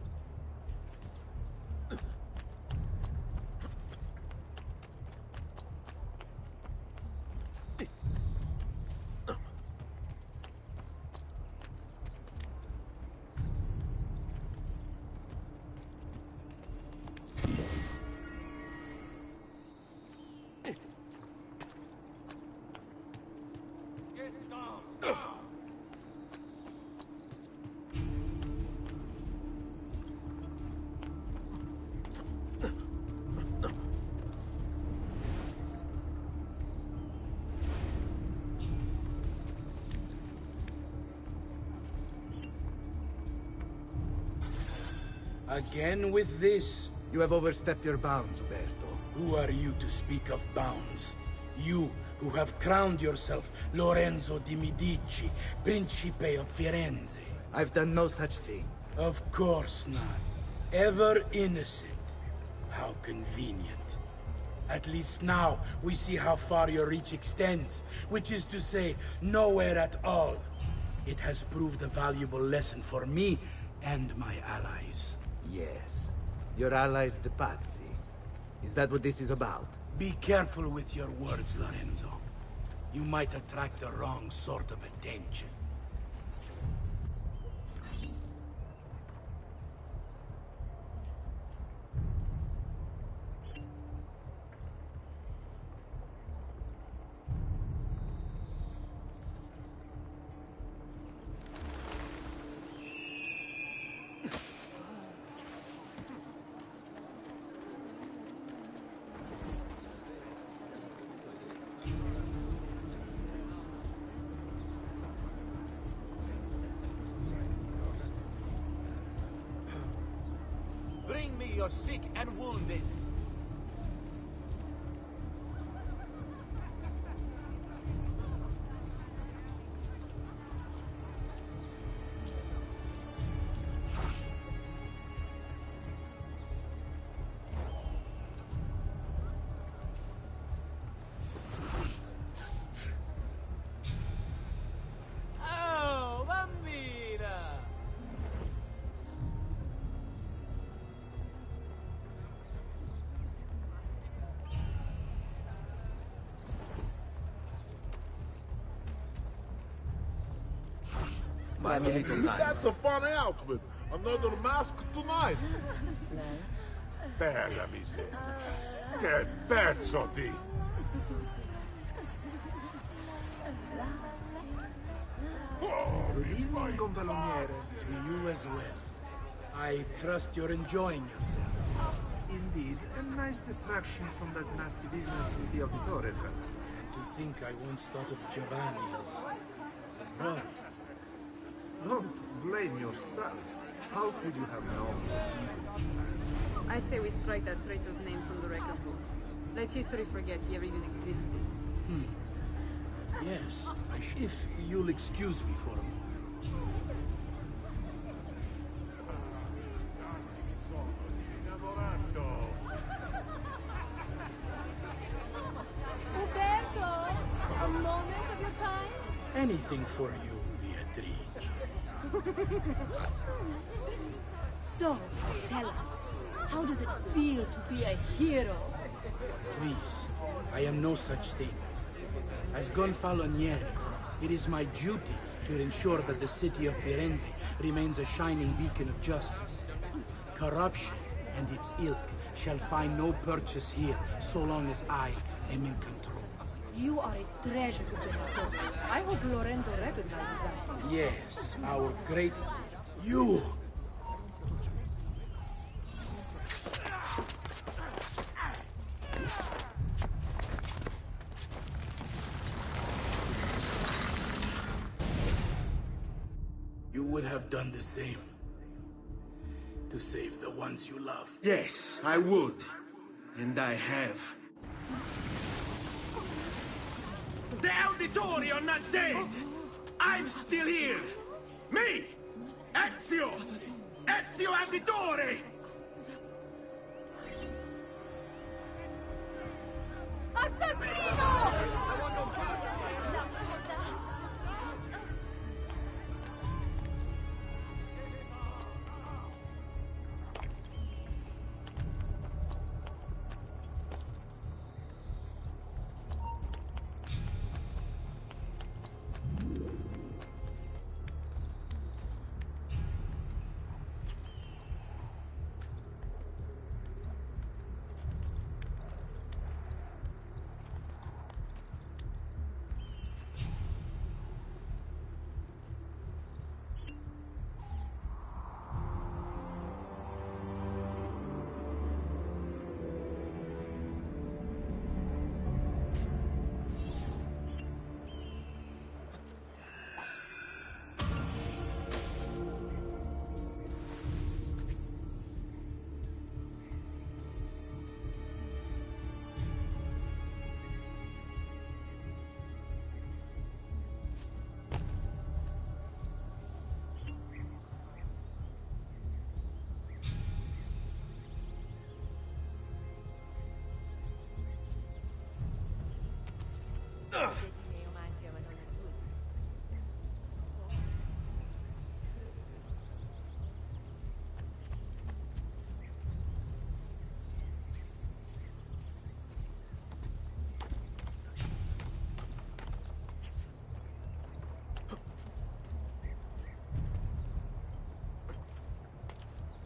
Again with this? You have overstepped your bounds, Uberto. Who are you to speak of bounds? You, who have crowned yourself Lorenzo di Medici, Principe of Firenze. I've done no such thing. Of course not. Ever innocent. How convenient. At least now, we see how far your reach extends, which is to say, nowhere at all. It has proved a valuable lesson for me and my allies. Yes. Your allies, the Pazzi. Is that what this is about? Be careful with your words, Lorenzo. You might attract the wrong sort of attention. Bring me your sick and wounded. Buy me little time. That's a funny outfit. Another mask tonight. Bella miseria. Che pezzo di... Good evening, Gonfaloniere. To you as well. I trust you're enjoying yourselves. Indeed, a nice distraction from that nasty business with the Auditore fellow. And to think I once thought of Giovanni as a brother. Don't blame yourself. How could you have known he was I say we strike that traitor's name from the record books. Let history forget he ever even existed. Yes, if you'll excuse me for a moment. Uberto, a moment of your time? Anything for you, Beatrice. So, tell us, how does it feel to be a hero? Please, I am no such thing. As Gonfaloniere, it is my duty to ensure that the city of Firenze remains a shining beacon of justice. Corruption and its ilk shall find no purchase here so long as I am in control. You are a treasure, Uberto. I hope Lorenzo recognizes that. Yes, our great... You! You would have done the same. To save the ones you love. Yes, I would. And I have. The Auditori are not dead! I'm still here! Me! Ezio! Ezio Auditore! Assassino!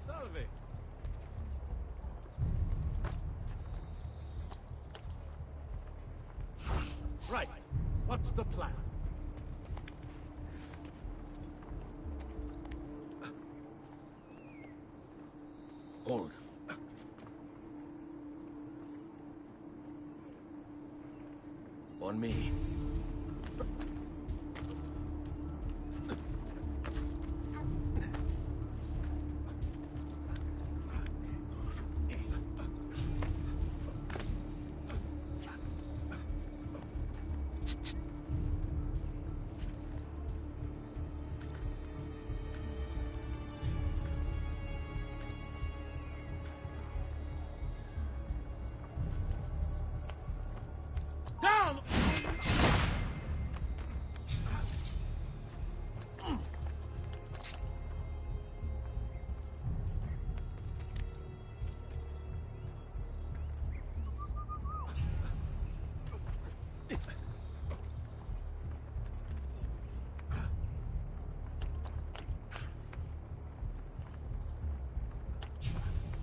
Salve. Right. What's the plan? Hold. On me.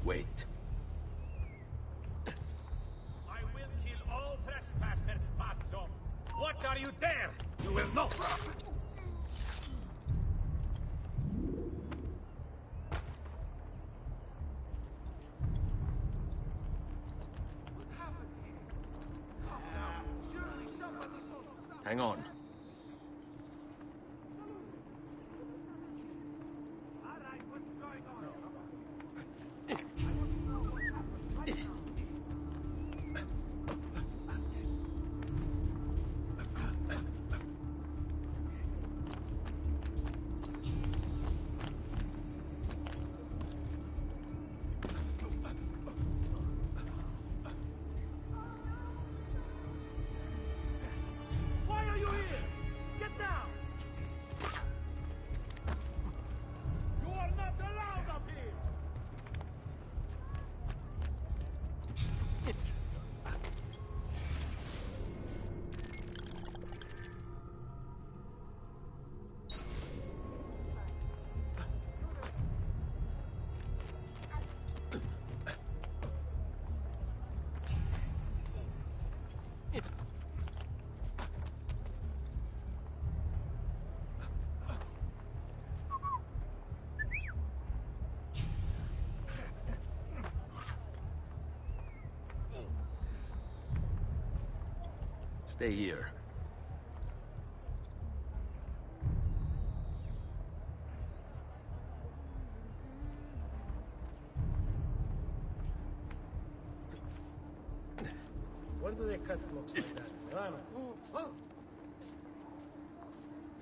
Wait. I will kill all trespassers, Pazzo. What are you there? You will not. Hang on. Why are you here? Get down! You are not allowed up here! Stay here. When do they cut clocks like that? Milano?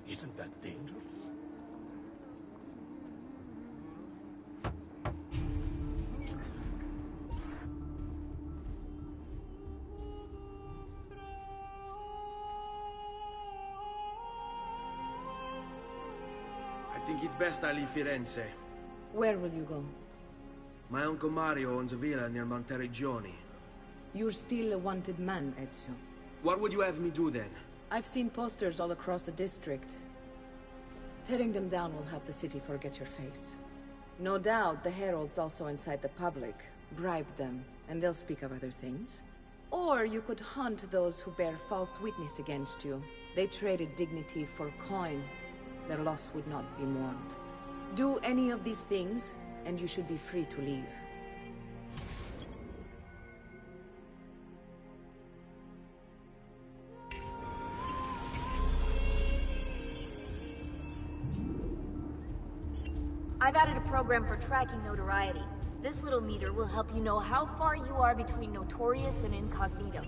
Isn't that dangerous? I think it's best I leave Firenze. Where will you go? My uncle Mario owns a villa near Monteregioni. You're still a wanted man, Ezio. What would you have me do then? I've seen posters all across the district. Tearing them down will help the city forget your face. No doubt the heralds also incite the public. Bribe them, and they'll speak of other things. Or you could hunt those who bear false witness against you. They traded dignity for coin. Their loss would not be mourned. Do any of these things, and you should be free to leave. I've added a program for tracking notoriety. This little meter will help you know how far you are between notorious and incognito.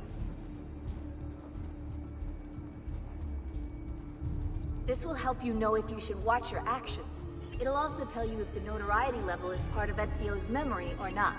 This will help you know if you should watch your actions. It'll also tell you if the notoriety level is part of Ezio's memory or not.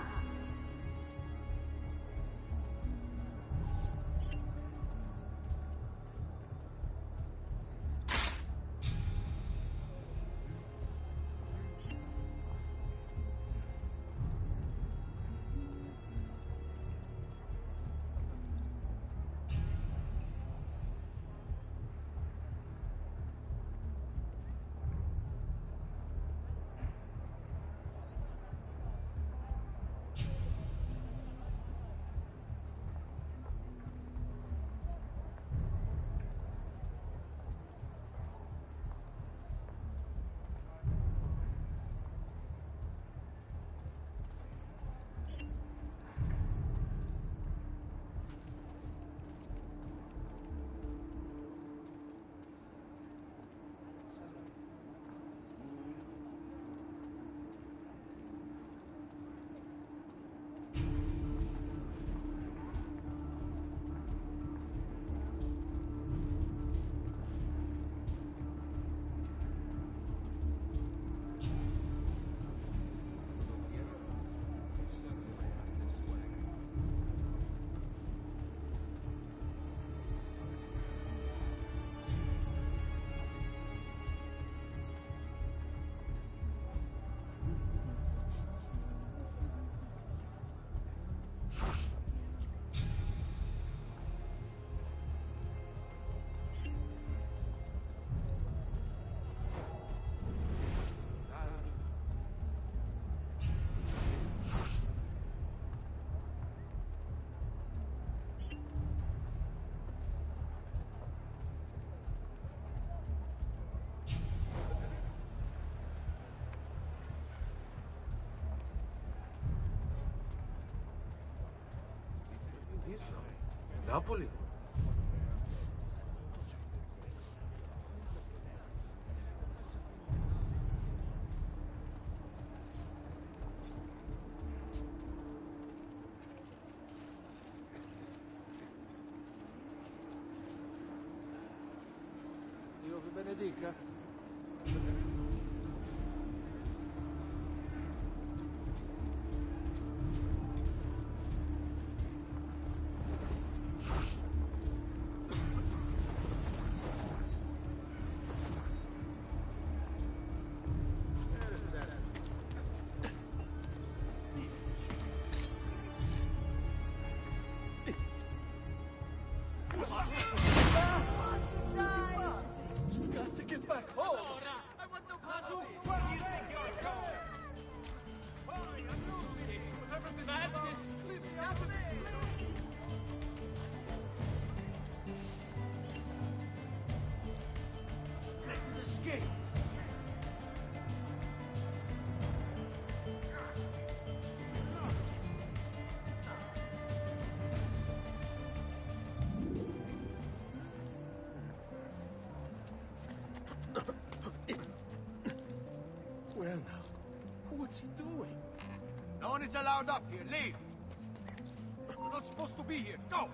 Napoli? Dio vi benedica. Got to get back home! Escape! Where now? What's he doing? No one is allowed up here. Leave! You're not supposed to be here. Go!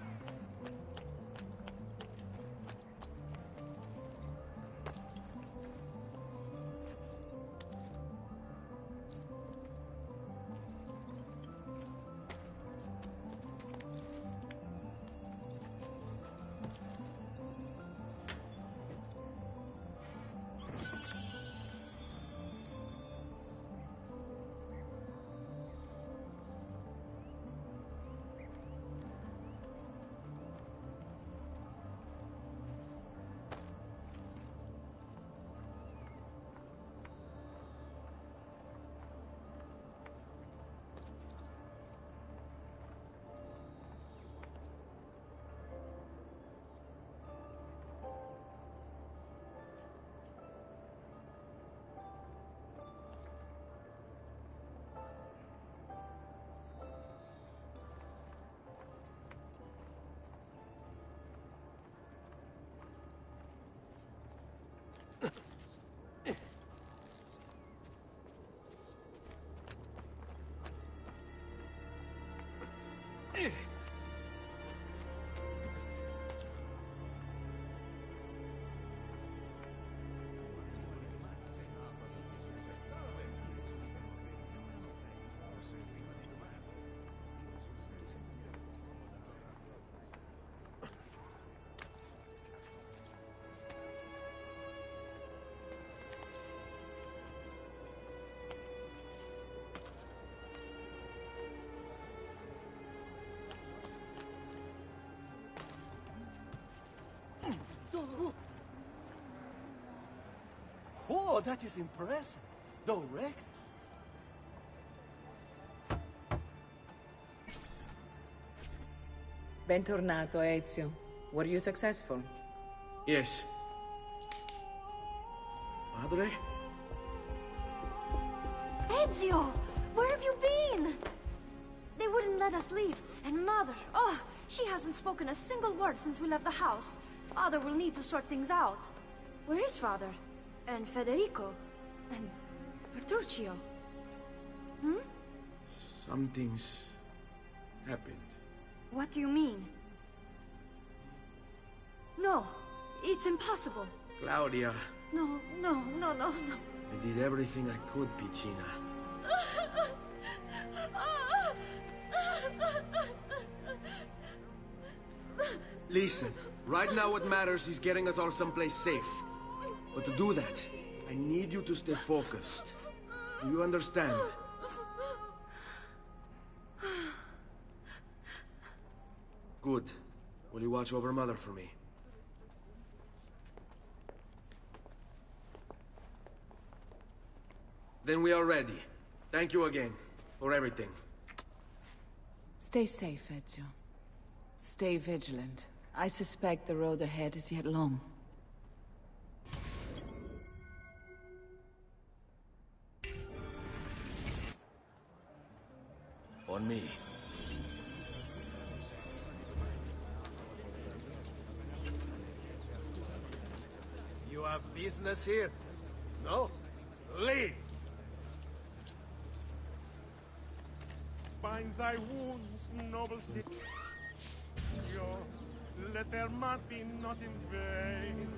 Oh, that is impressive. Though reckless. Bentornato, Ezio. Were you successful? Yes. Madre? Ezio! Where have you been? They wouldn't let us leave. And Mother, oh, she hasn't spoken a single word since we left the house. Father will need to sort things out. Where is Father? And Federico? And Petruccio? Hmm? Something's happened. What do you mean? No, it's impossible. Claudia, No. I did everything I could, Piccina. Listen, right now what matters is getting us all someplace safe. But to do that, I need you to stay focused. Do you understand? Good. Will you watch over Mother for me? Then we are ready. Thank you again for everything. Stay safe, Ezio. Stay vigilant. I suspect the road ahead is yet long. On me. have business here? No? Leave! Bind thy wounds, noble Scipio. Let their mark be not in vain.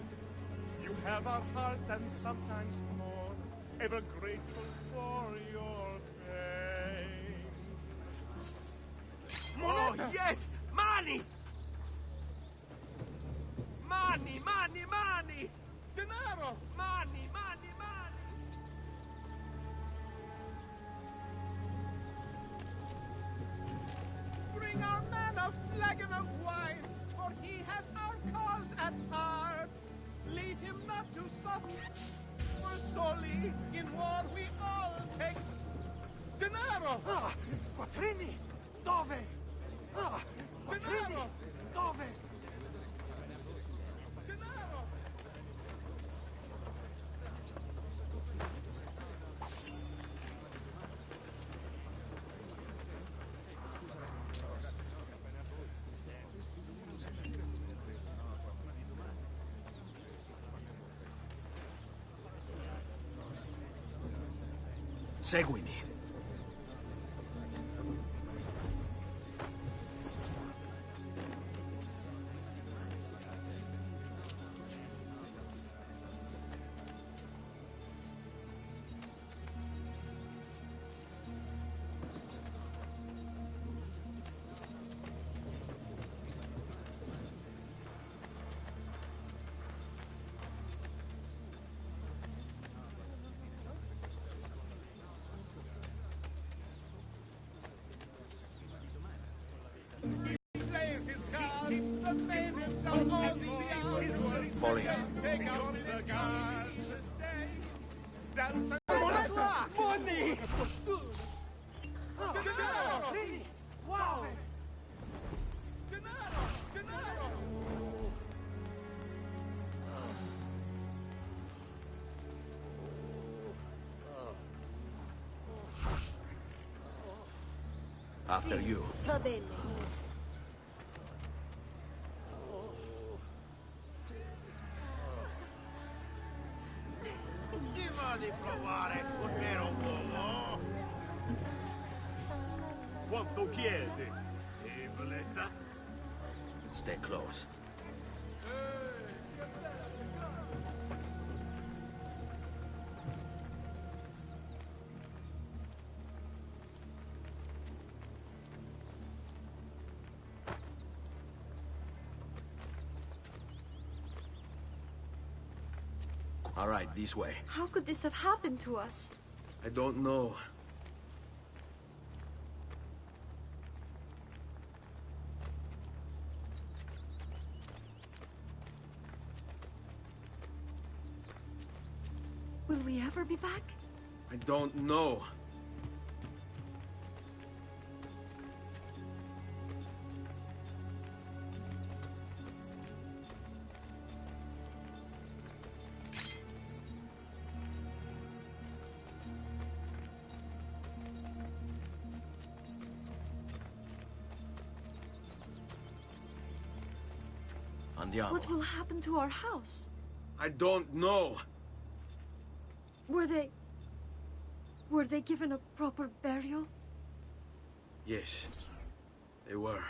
You have our hearts and sometimes more, ever grateful for your pain. Oh, yes! Money! Money, money, money! Denaro! Money, money, money! Bring our man a flagon of wine, for he has our cause at heart. Leave him not to suffer, for solely in war we all take denaro. Ah, quattrini, dove? Ah, quattrini, dove? Denaro! Seguimi. Molly. Money! Wow! After you. Va bene. Chi va di provare un vero uomo? Quanto chiede? E bellezza? Stay close. All right, this way. How could this have happened to us? I don't know. Will we ever be back? I don't know. Andiamo. What will happen to our house? I don't know. Were they given a proper burial? Yes, they were.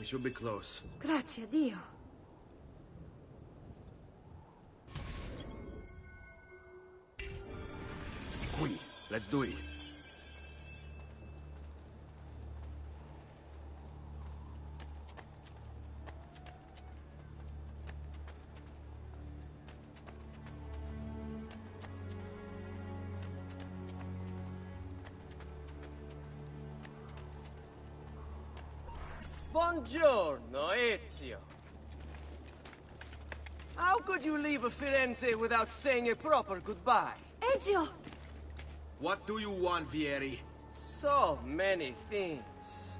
should be close. Grazie a Dio. Qui, let's do it. Buongiorno, Ezio. How could you leave Firenze without saying a proper goodbye? Ezio! What do you want, Vieri? So many things.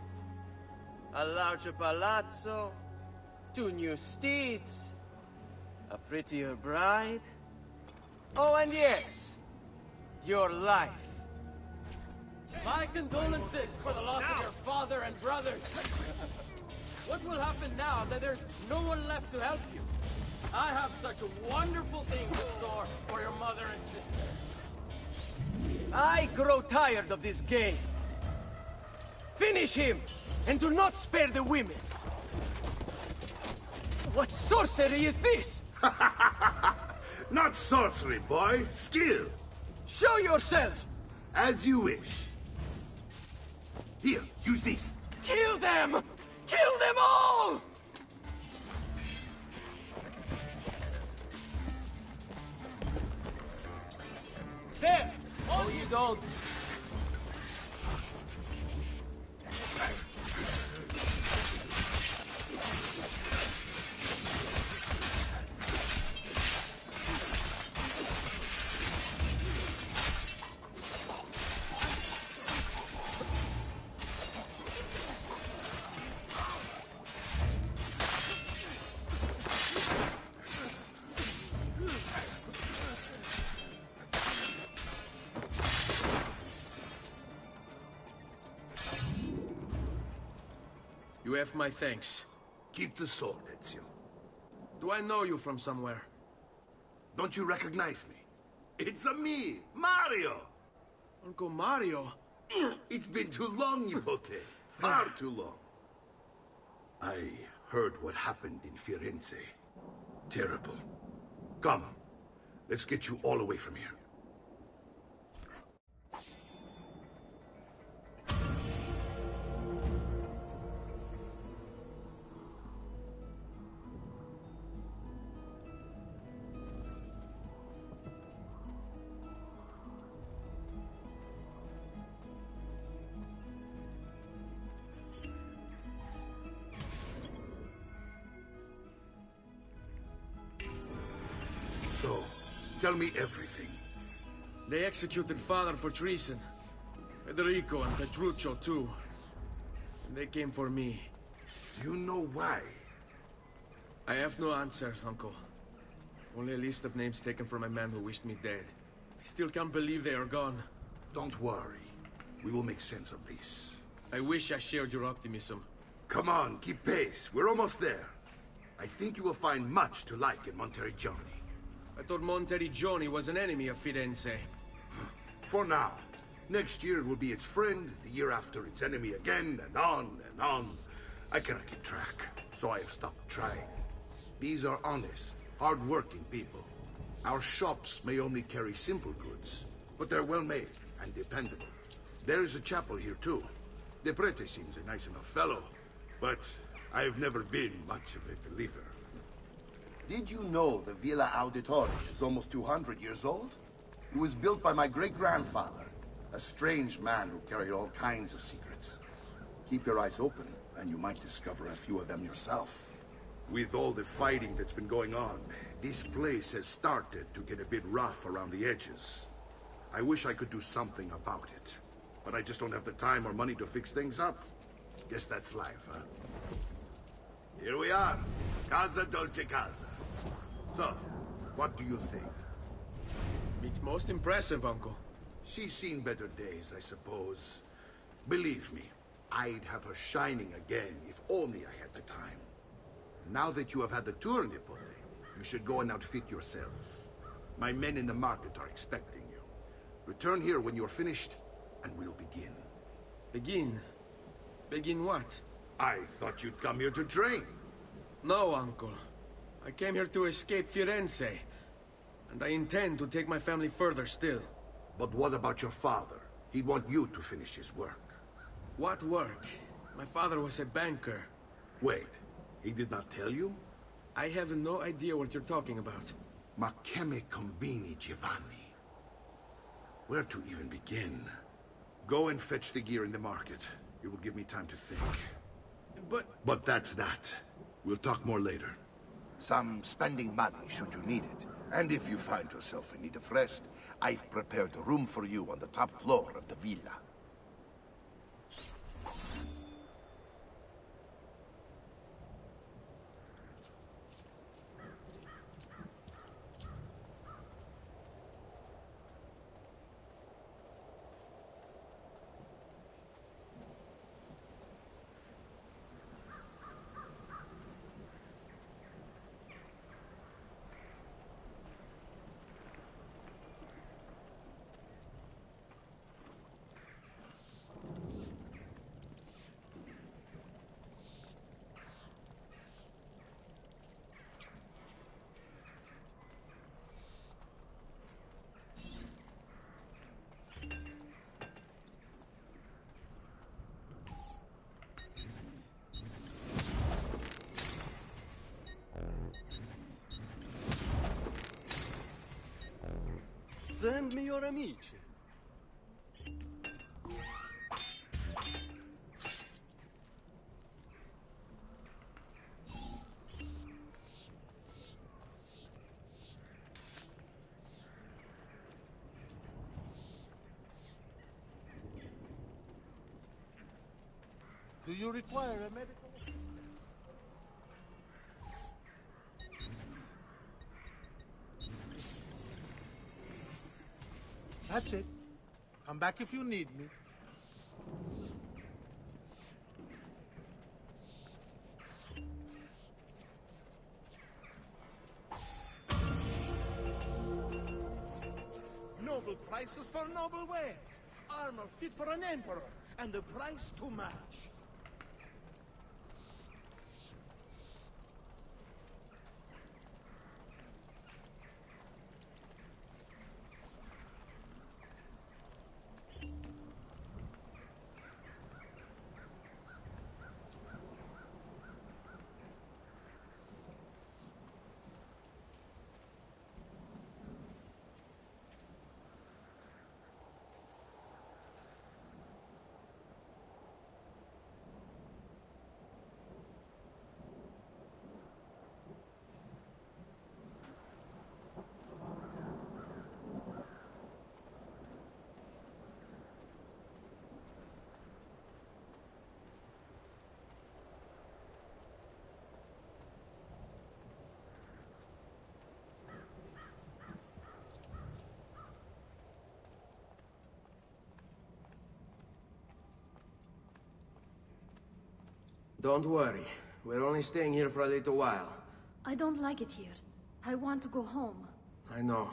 A larger palazzo, 2 new steeds, a prettier bride. Oh, and yes, your life. My condolences for the loss of your father and brothers. What will happen now that there's no one left to help you? I have such wonderful things in store for your mother and sister. I grow tired of this game. Finish him, and do not spare the women. What sorcery is this? Not sorcery, boy. Skill. Show yourself. As you wish. Here, use this. Kill them! Kill them all! There! Oh, you don't. You have my thanks. Keep the sword, Ezio. Do I know you from somewhere? Don't you recognize me? It's me, Mario! Uncle Mario? It's been too long, Nipote. Far too long. I heard what happened in Firenze. Terrible. Come, let's get you all away from here. So, tell me everything. They executed father for treason. Federico and Petruccio, too. And they came for me. You know why? I have no answers, Uncle. Only a list of names taken from a man who wished me dead. I still can't believe they are gone. Don't worry. We will make sense of this. I wish I shared your optimism. Come on, keep pace. We're almost there. I think you will find much to like in Monteriggioni. I thought Monteriggioni was an enemy of Firenze. For now. Next year it will be its friend, the year after its enemy again, and on and on. I cannot keep track, so I have stopped trying. These are honest, hard-working people. Our shops may only carry simple goods, but they're well-made and dependable. There is a chapel here, too. The prete seems a nice enough fellow, but I've never been much of a believer. Did you know the Villa Auditore is almost 200 years old? It was built by my great-grandfather, a strange man who carried all kinds of secrets. Keep your eyes open, and you might discover a few of them yourself. With all the fighting that's been going on, this place has started to get a bit rough around the edges. I wish I could do something about it, but I just don't have the time or money to fix things up. Guess that's life, huh? Here we are. Casa Dolce Casa. So, what do you think? It's most impressive, Uncle. She's seen better days, I suppose. Believe me, I'd have her shining again if only I had the time. Now that you have had the tour, Nipote, you should go and outfit yourself. My men in the market are expecting you. Return here when you're finished, and we'll begin. Begin? Begin what? I thought you'd come here to train. No, Uncle. I came here to escape Firenze. And I intend to take my family further still. But what about your father? He'd want you to finish his work. What work? My father was a banker. Wait, he did not tell you? I have no idea what you're talking about. Ma che me combini, Giovanni? Where to even begin? Go and fetch the gear in the market. It will give me time to think. But that's that. We'll talk more later. Some spending money should you need it. And if you find yourself in need of rest, I've prepared a room for you on the top floor of the villa. Send me your amici. Do you require a medical assistance? That's it. Come back if you need me. Noble prices for noble wares. Armor fit for an emperor, and the price to match. Don't worry. We're only staying here for a little while. I don't like it here. I want to go home. I know.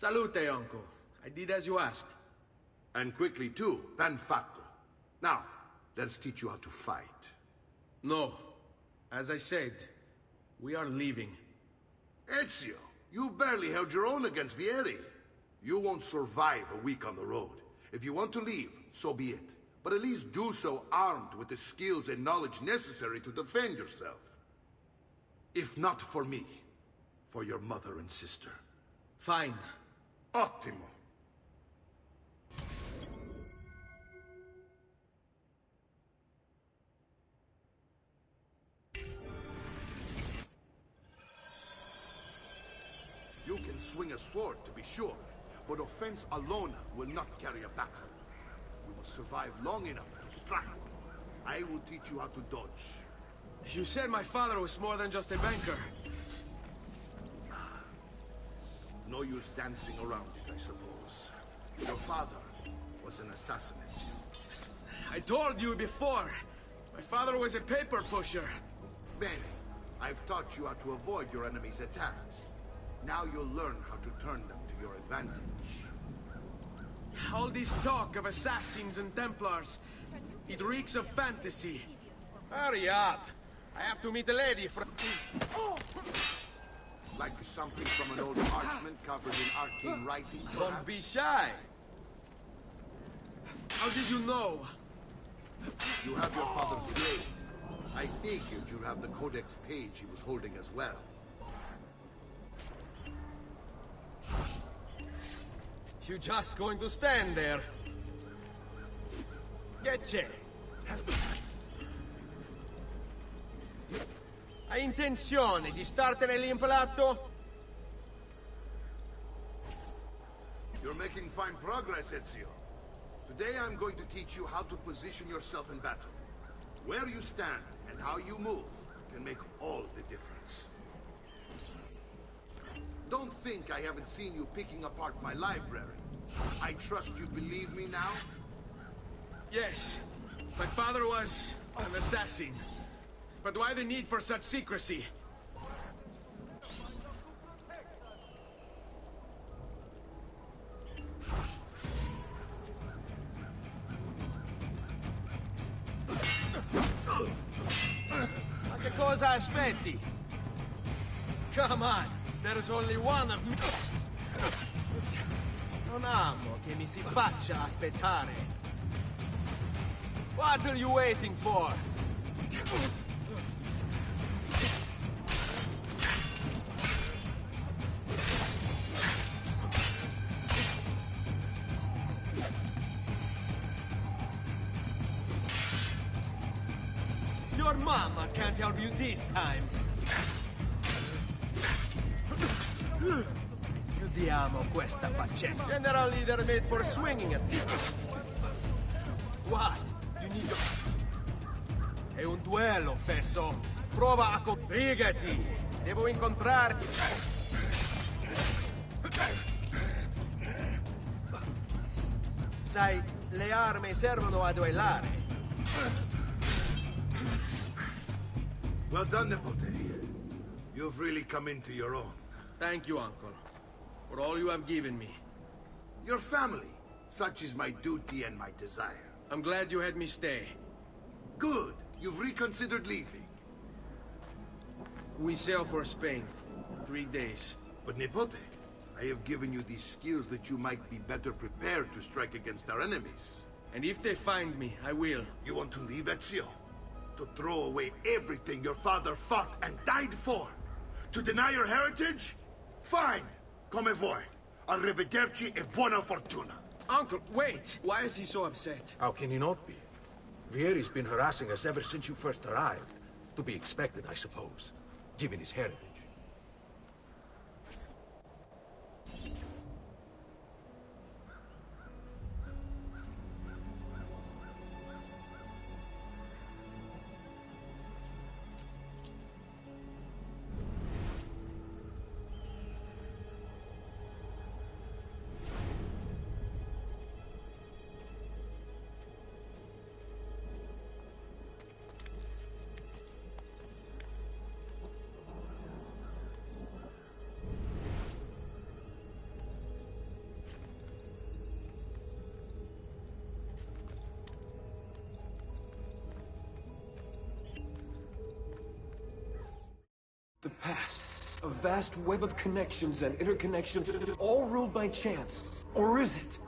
Salute, uncle. I did as you asked. And quickly too, ben fatto. Now, let's teach you how to fight. No. As I said, we are leaving. Ezio, you barely held your own against Vieri. You won't survive a week on the road. If you want to leave, so be it. But at least do so armed with the skills and knowledge necessary to defend yourself. If not for me, for your mother and sister. Fine. Ottimo. You can swing a sword, to be sure, but offense alone will not carry a battle. You must survive long enough to strike. I will teach you how to dodge. You said my father was more than just a banker. No use dancing around it, I suppose. Your father was an assassin, Ezio. I told you before. My father was a paper pusher. Bene. I've taught you how to avoid your enemy's attacks. Now you'll learn how to turn them to your advantage. All this talk of assassins and Templars, it reeks of fantasy. Hurry up! I have to meet a lady from... Like something from an old parchment covered in arcane writing, Don't perhaps? be shy! How did you know? You have your father's blade. I figured you'd have the codex page he was holding as well. You just going to stand there? Che c'è? Hai intenzione di startene lì implato? You're making fine progress, Ezio. Today I'm going to teach you how to position yourself in battle. Where you stand and how you move can make all the difference. Don't think I haven't seen you picking apart my library. I trust you believe me now? Yes. My father was an assassin. But why the need for such secrecy? Ma che cosa aspetti? Come on, there's only one of me. Non amo che mi si faccia aspettare. What are you waiting for? Your mama can't help you this time. Chiudiamo questa faccenda. General leader made for swinging at people. What? You need to... È un duello, Fesso. Prova a... Brigati! Devo incontrarti. Sai, le armi servono a duellare. Well done, Nipote. You've really come into your own. Thank you, Uncle, for all you have given me. Your family. Such is my duty and my desire. I'm glad you had me stay. Good. You've reconsidered leaving. We sail for Spain. 3 days. But Nipote, I have given you these skills that you might be better prepared to strike against our enemies. And if they find me, I will. You want to leave, Ezio? To throw away everything your father fought and died for? To deny your heritage? Fine. Come vuoi. Arrivederci e buona fortuna. Uncle, wait! Why is he so upset? How can he not be? Vieri's been harassing us ever since you first arrived. To be expected, I suppose, given his heritage. The past. A vast web of connections and interconnections, all ruled by chance. Or is it?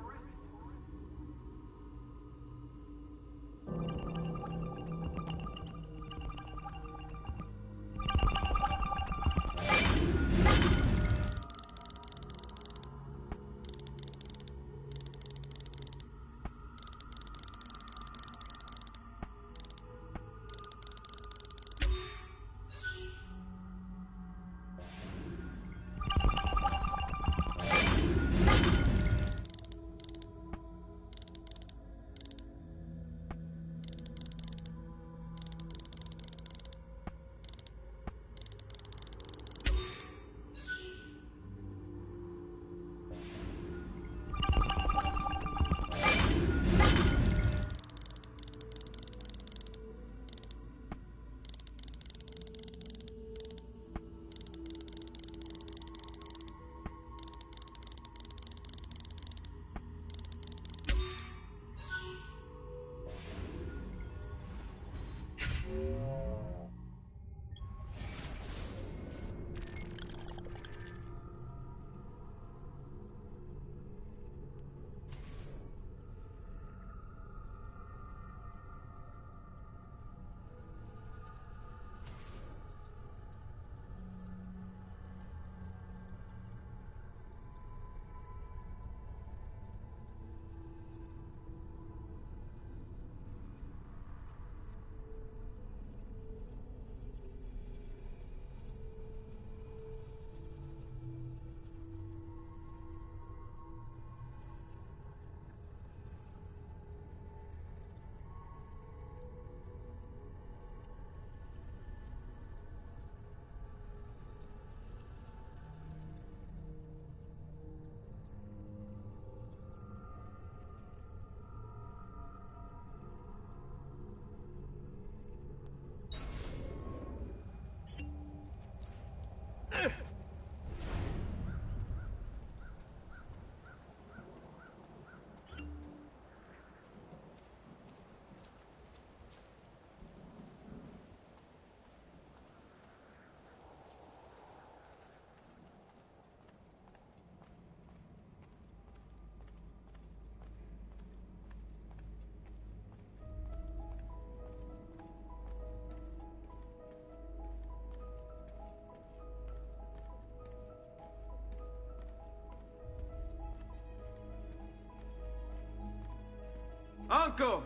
Uncle!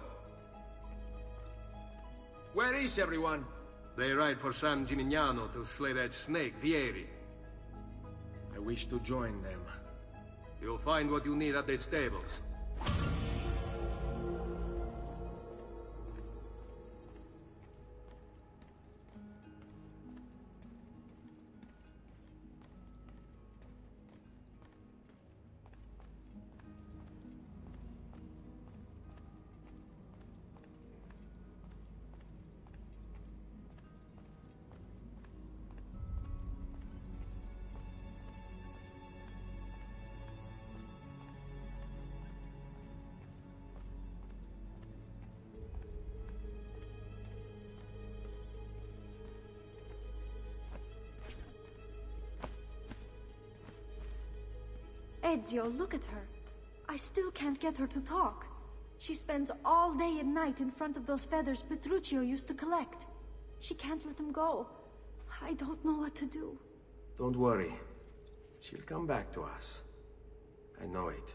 Where is everyone? They ride for San Gimignano to slay that snake, Vieri. I wish to join them. You'll find what you need at the stables. Ezio, look at her. I still can't get her to talk. She spends all day and night in front of those feathers Petruchio used to collect. She can't let them go. I don't know what to do. Don't worry. She'll come back to us. I know it.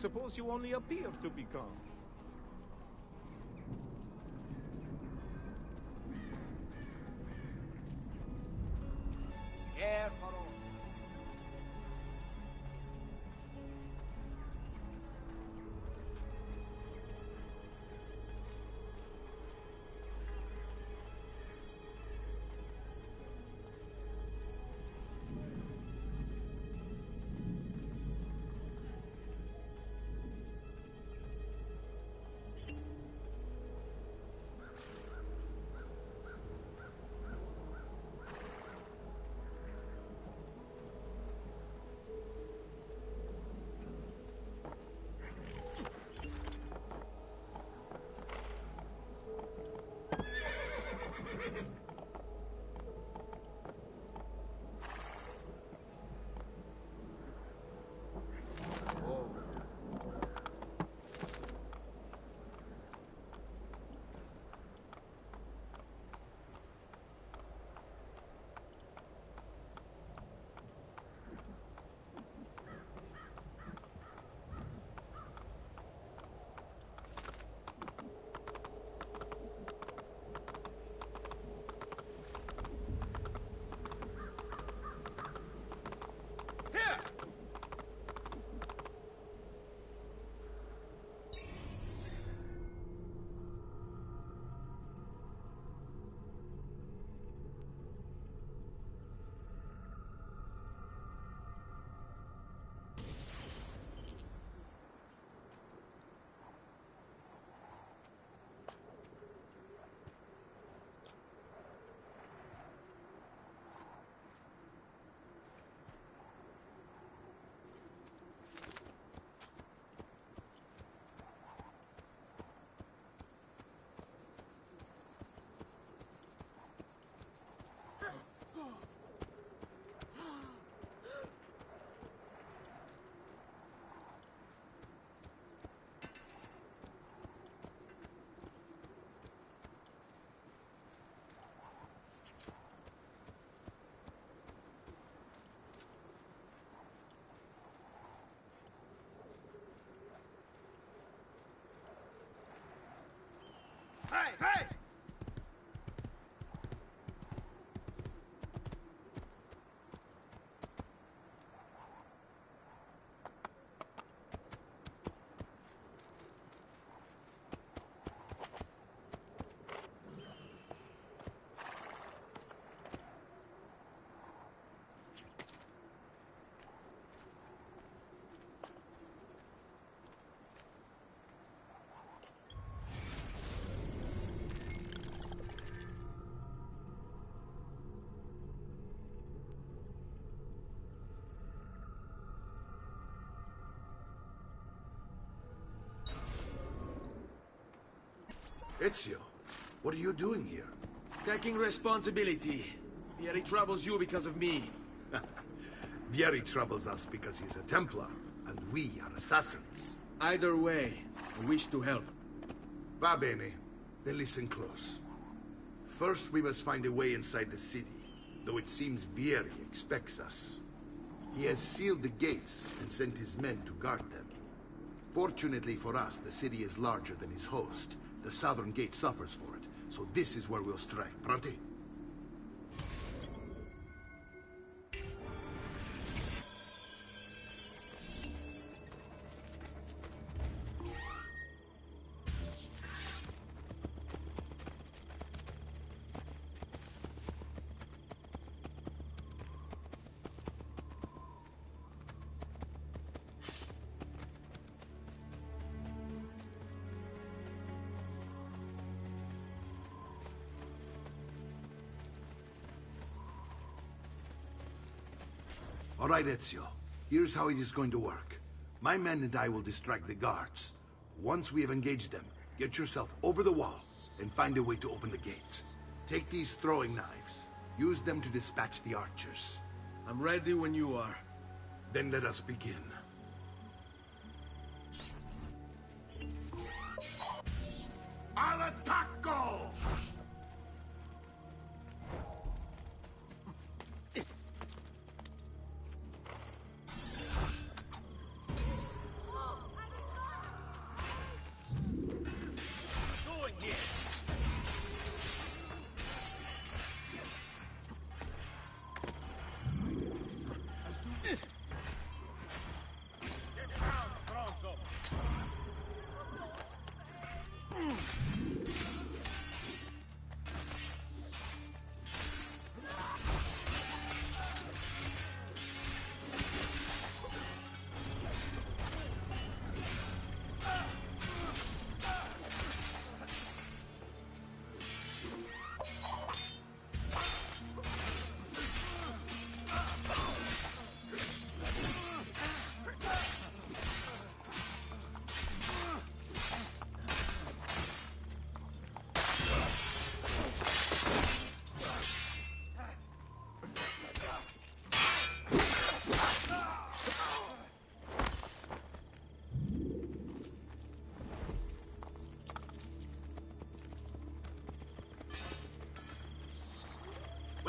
suppose you only appear to be calm. Careful. Hey! Hey! Ezio, what are you doing here? Taking responsibility. Vieri troubles you because of me. Vieri troubles us because he's a Templar, and we are assassins. Either way, I wish to help. Va bene. Then listen close. First, we must find a way inside the city, though it seems Vieri expects us. He has sealed the gates and sent his men to guard them. Fortunately for us, the city is larger than his host. The southern gate suffers for it, so this is where we'll strike. Pronti? All right, Ezio. Here's how it is going to work. My men and I will distract the guards. Once we have engaged them, get yourself over the wall and find a way to open the gate. Take these throwing knives. Use them to dispatch the archers. I'm ready when you are. Then let us begin. Al attacco!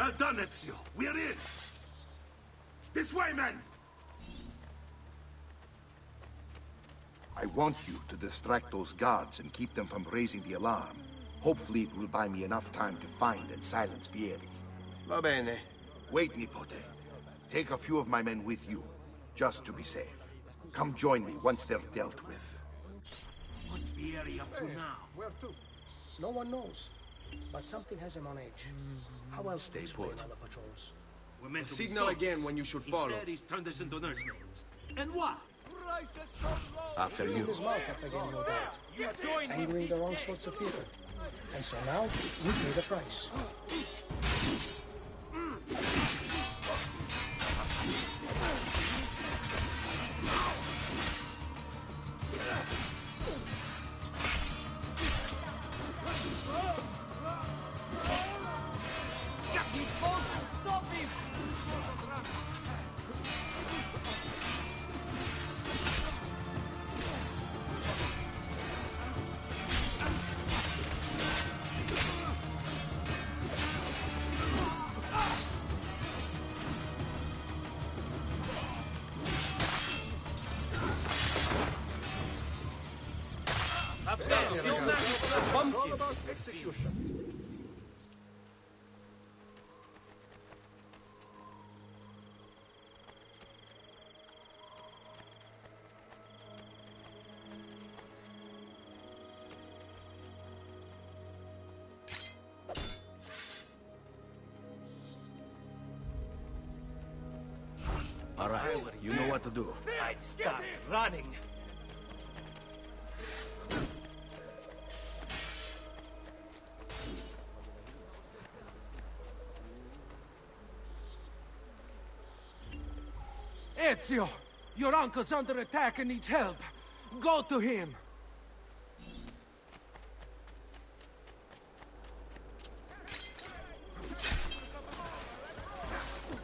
Well done, Ezio. We're in. This way, men! I want you to distract those guards and keep them from raising the alarm. Hopefully it will buy me enough time to find and silence Vieri. Va bene. Wait, Nipote. Take a few of my men with you, just to be safe. Come join me once they're dealt with. What's Vieri up to now? Where to? No one knows. But something has him on edge. How else Stay explain put. other patrols? We're meant to Signal be again when you should follow. Instead, he's turned us into nursemaids. And what? After In you. his mouth up again, no doubt. You join him Angering the this wrong day. sorts of people. And so now, we pay the price. These bolts will stop him! All about execution. All right, you know what to do. I'd start running. Ezio! Your uncle's under attack and needs help. Go to him!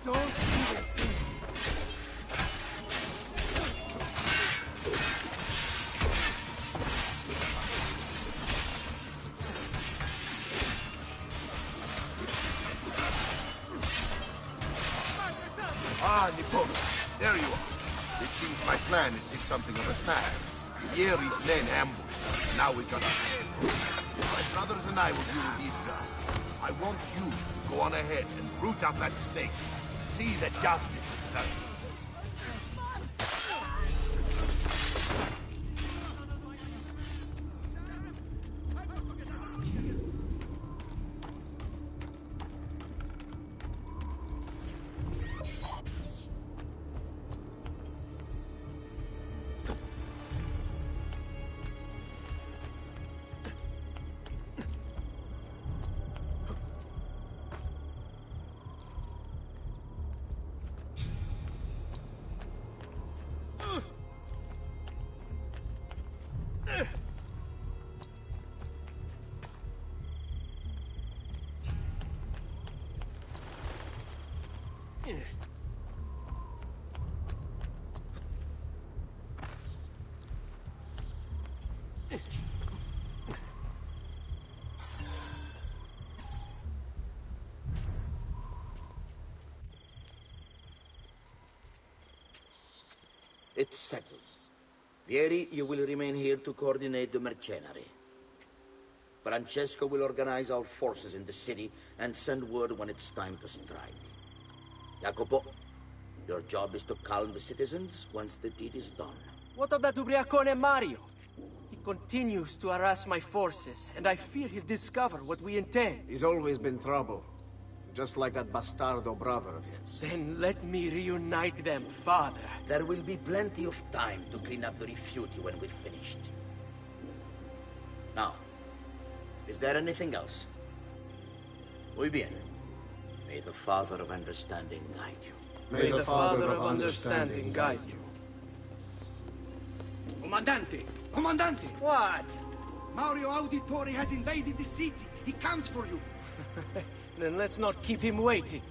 Don't do it! Ah, Nipote. There you are. It seems my plan is hit something of a snag. Vieri's men ambushed us. Now we gotta... My brothers and I will deal with these guys. I want you to go on ahead and root out that snake. See that justice is served. It's settled. Vieri, you will remain here to coordinate the mercenary. Francesco will organize our forces in the city and send word when it's time to strike. Jacopo, your job is to calm the citizens once the deed is done. What of that Ubriacone Mario? He continues to harass my forces, and I fear he'll discover what we intend. He's always been trouble. Just like that bastardo brother of his. Then let me reunite them, father. There will be plenty of time to clean up the rifiuti when we're finished. Now, is there anything else? Muy bien. May the Father of Understanding guide you. May the Father of Understanding guide you. Comandante! Comandante! What? Mario Auditore has invaded the city. He comes for you. Then let's not keep him waiting.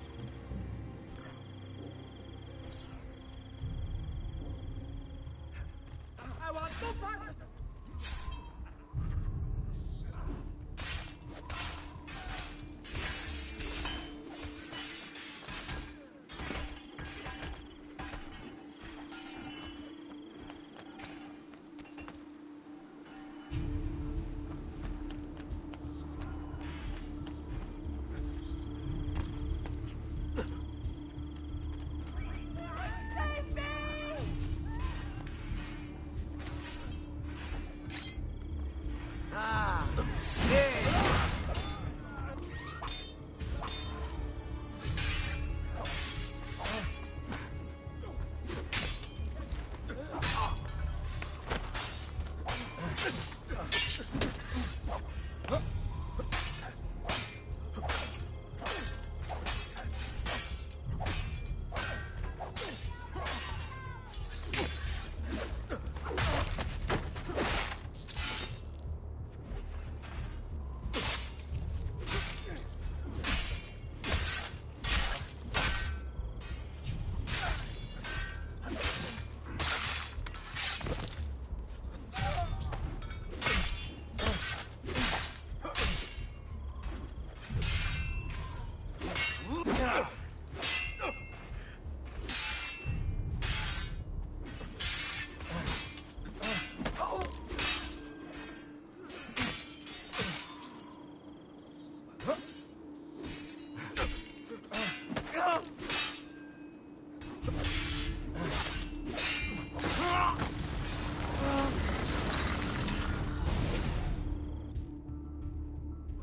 I want to fight!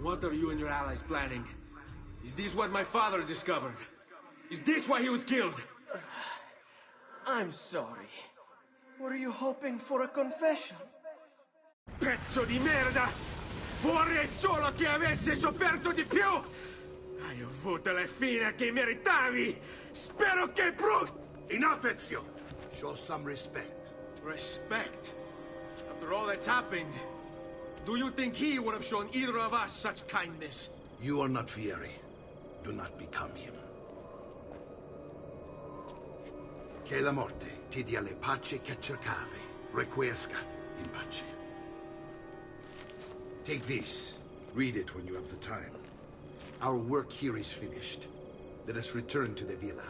What are you and your allies planning? Is this what my father discovered? Is this why he was killed? I'm sorry. Were you hoping for a confession? Pezzo di merda! Vorrei solo che avesse sofferto di più! Hai avuto la fine che meritavi! Spero che Enough, Ezio! Show some respect. Respect? After all that's happened, do you think he would have shown either of us such kindness? You are not Fieri. Do not become him. Che la morte ti dia le pace che cercavi. Requiesca in pace. Take this. Read it when you have the time. Our work here is finished. Let us return to the villa.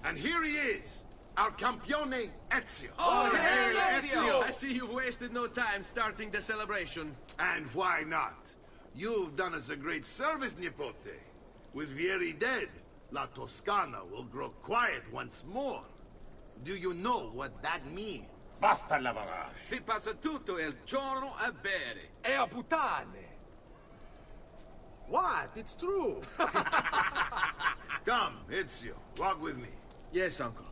And here he is, our campione Ezio. Oh, hail Ezio! I see you've wasted no time starting the celebration. And why not? You've done us a great service, Nipote. With Vieri dead, La Toscana will grow quiet once more. Do you know what that means? Basta lavorare. Si passa tutto il giorno a bere. E a puttane. What? It's true. Come, Ezio, walk with me. Yes, uncle.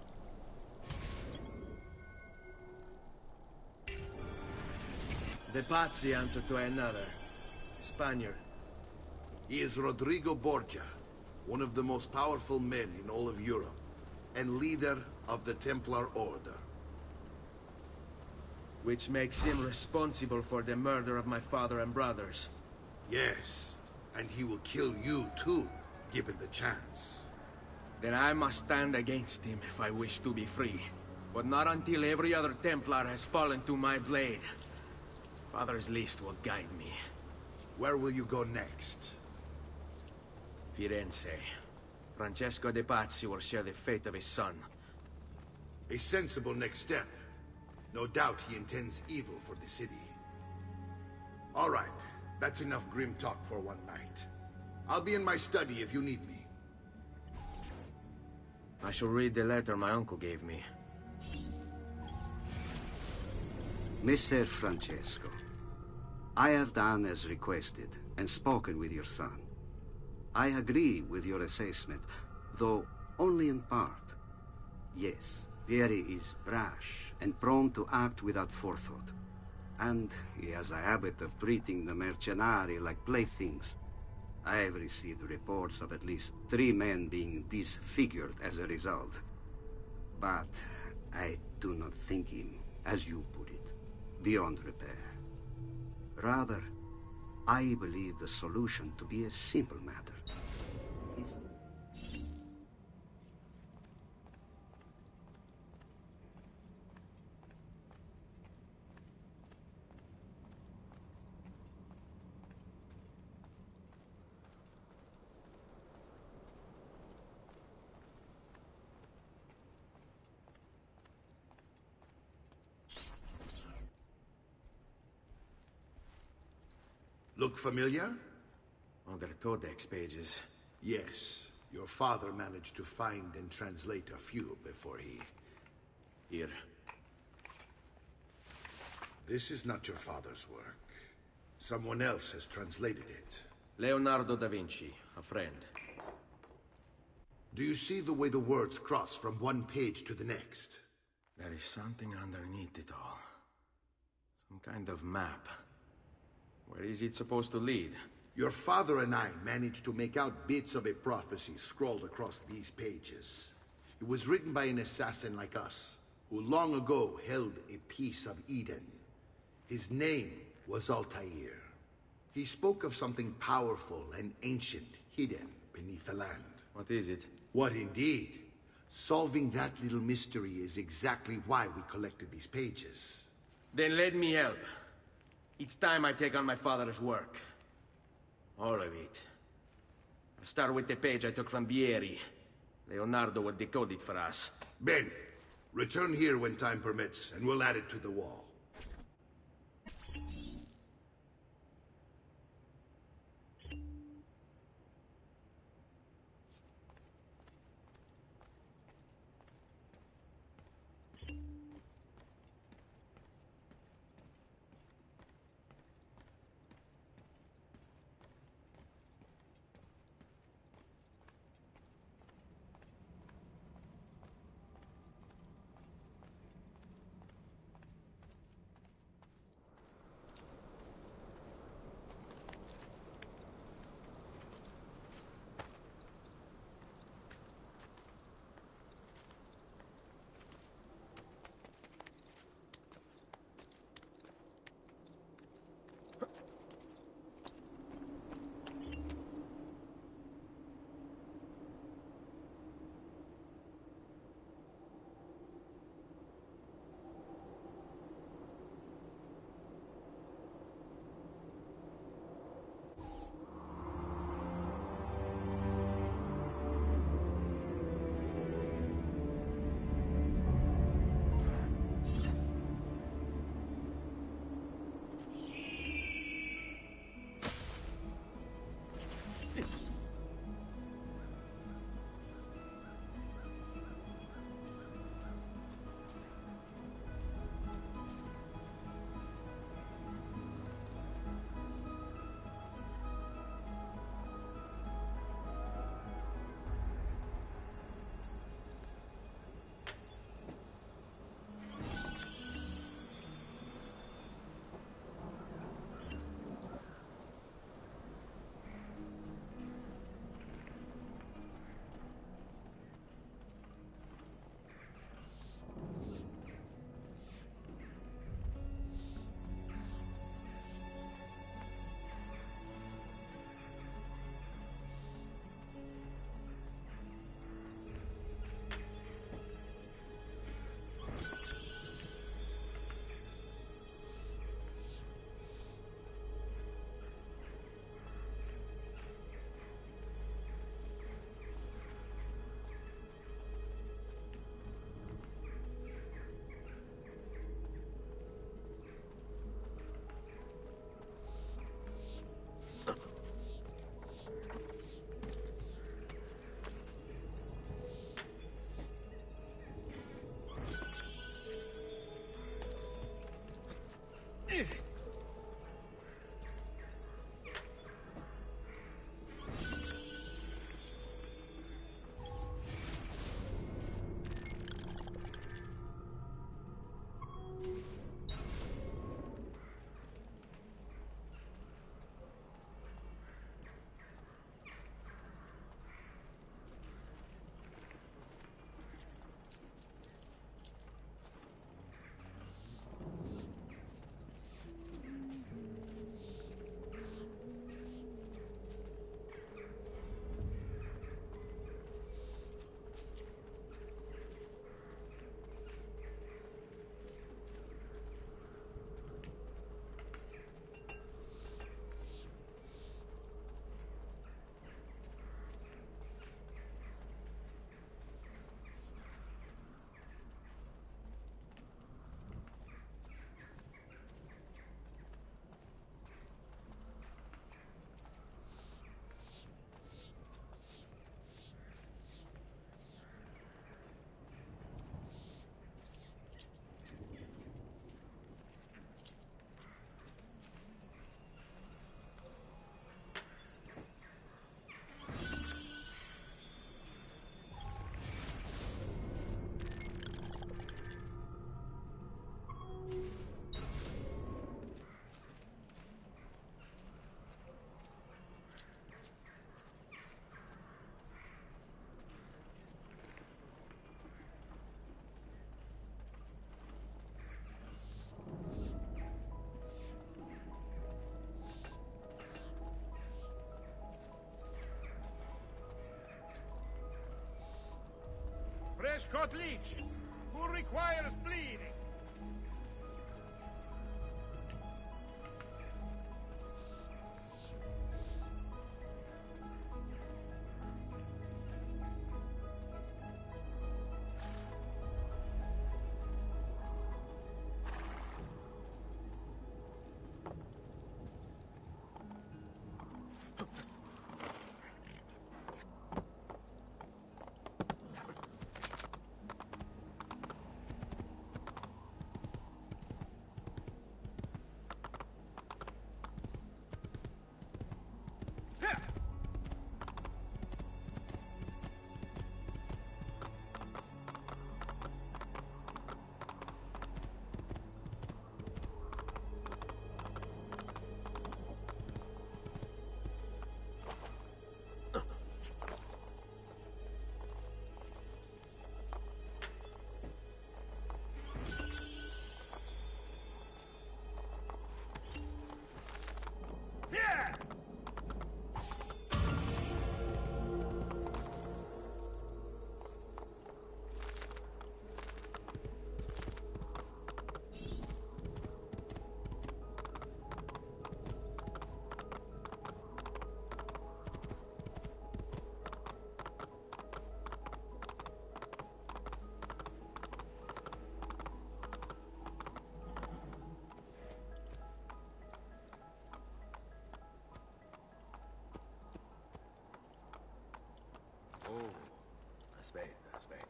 The Pazzi answer to another. Spaniard. He is Rodrigo Borgia, one of the most powerful men in all of Europe, and leader of the Templar Order. Which makes him responsible for the murder of my father and brothers. Yes, and he will kill you too, given the chance. Then I must stand against him if I wish to be free. But not until every other Templar has fallen to my blade. Father's list will guide me. Where will you go next? Firenze. Francesco de' Pazzi will share the fate of his son. A sensible next step. No doubt he intends evil for the city. All right, that's enough grim talk for one night. I'll be in my study if you need me. I shall read the letter my uncle gave me. Messer Francesco, I have done as requested and spoken with your son. I agree with your assessment, though only in part. Yes, Vieri is brash and prone to act without forethought. And he has a habit of treating the mercenari like playthings. I have received reports of at least 3 men being disfigured as a result. But I do not think him, as you put it, beyond repair. Rather, I believe the solution to be a simple matter. Is Look familiar? Other codex pages. Yes. Your father managed to find and translate a few before he... Here. This is not your father's work. Someone else has translated it. Leonardo da Vinci, a friend. Do you see the way the words cross from one page to the next? There is something underneath it all. Some kind of map. Where is it supposed to lead? Your father and I managed to make out bits of a prophecy scrawled across these pages. It was written by an assassin like us, who long ago held a piece of Eden. His name was Altair. He spoke of something powerful and ancient hidden beneath the land. What is it? What indeed? Solving that little mystery is exactly why we collected these pages. Then let me help. Each time I take on my father's work. All of it. I'll start with the page I took from Vieri. Leonardo will decode it for us. Bene. Return here when time permits, and we'll add it to the wall. fresh-caught leeches. Who requires bleeding? Aspetta, aspetta.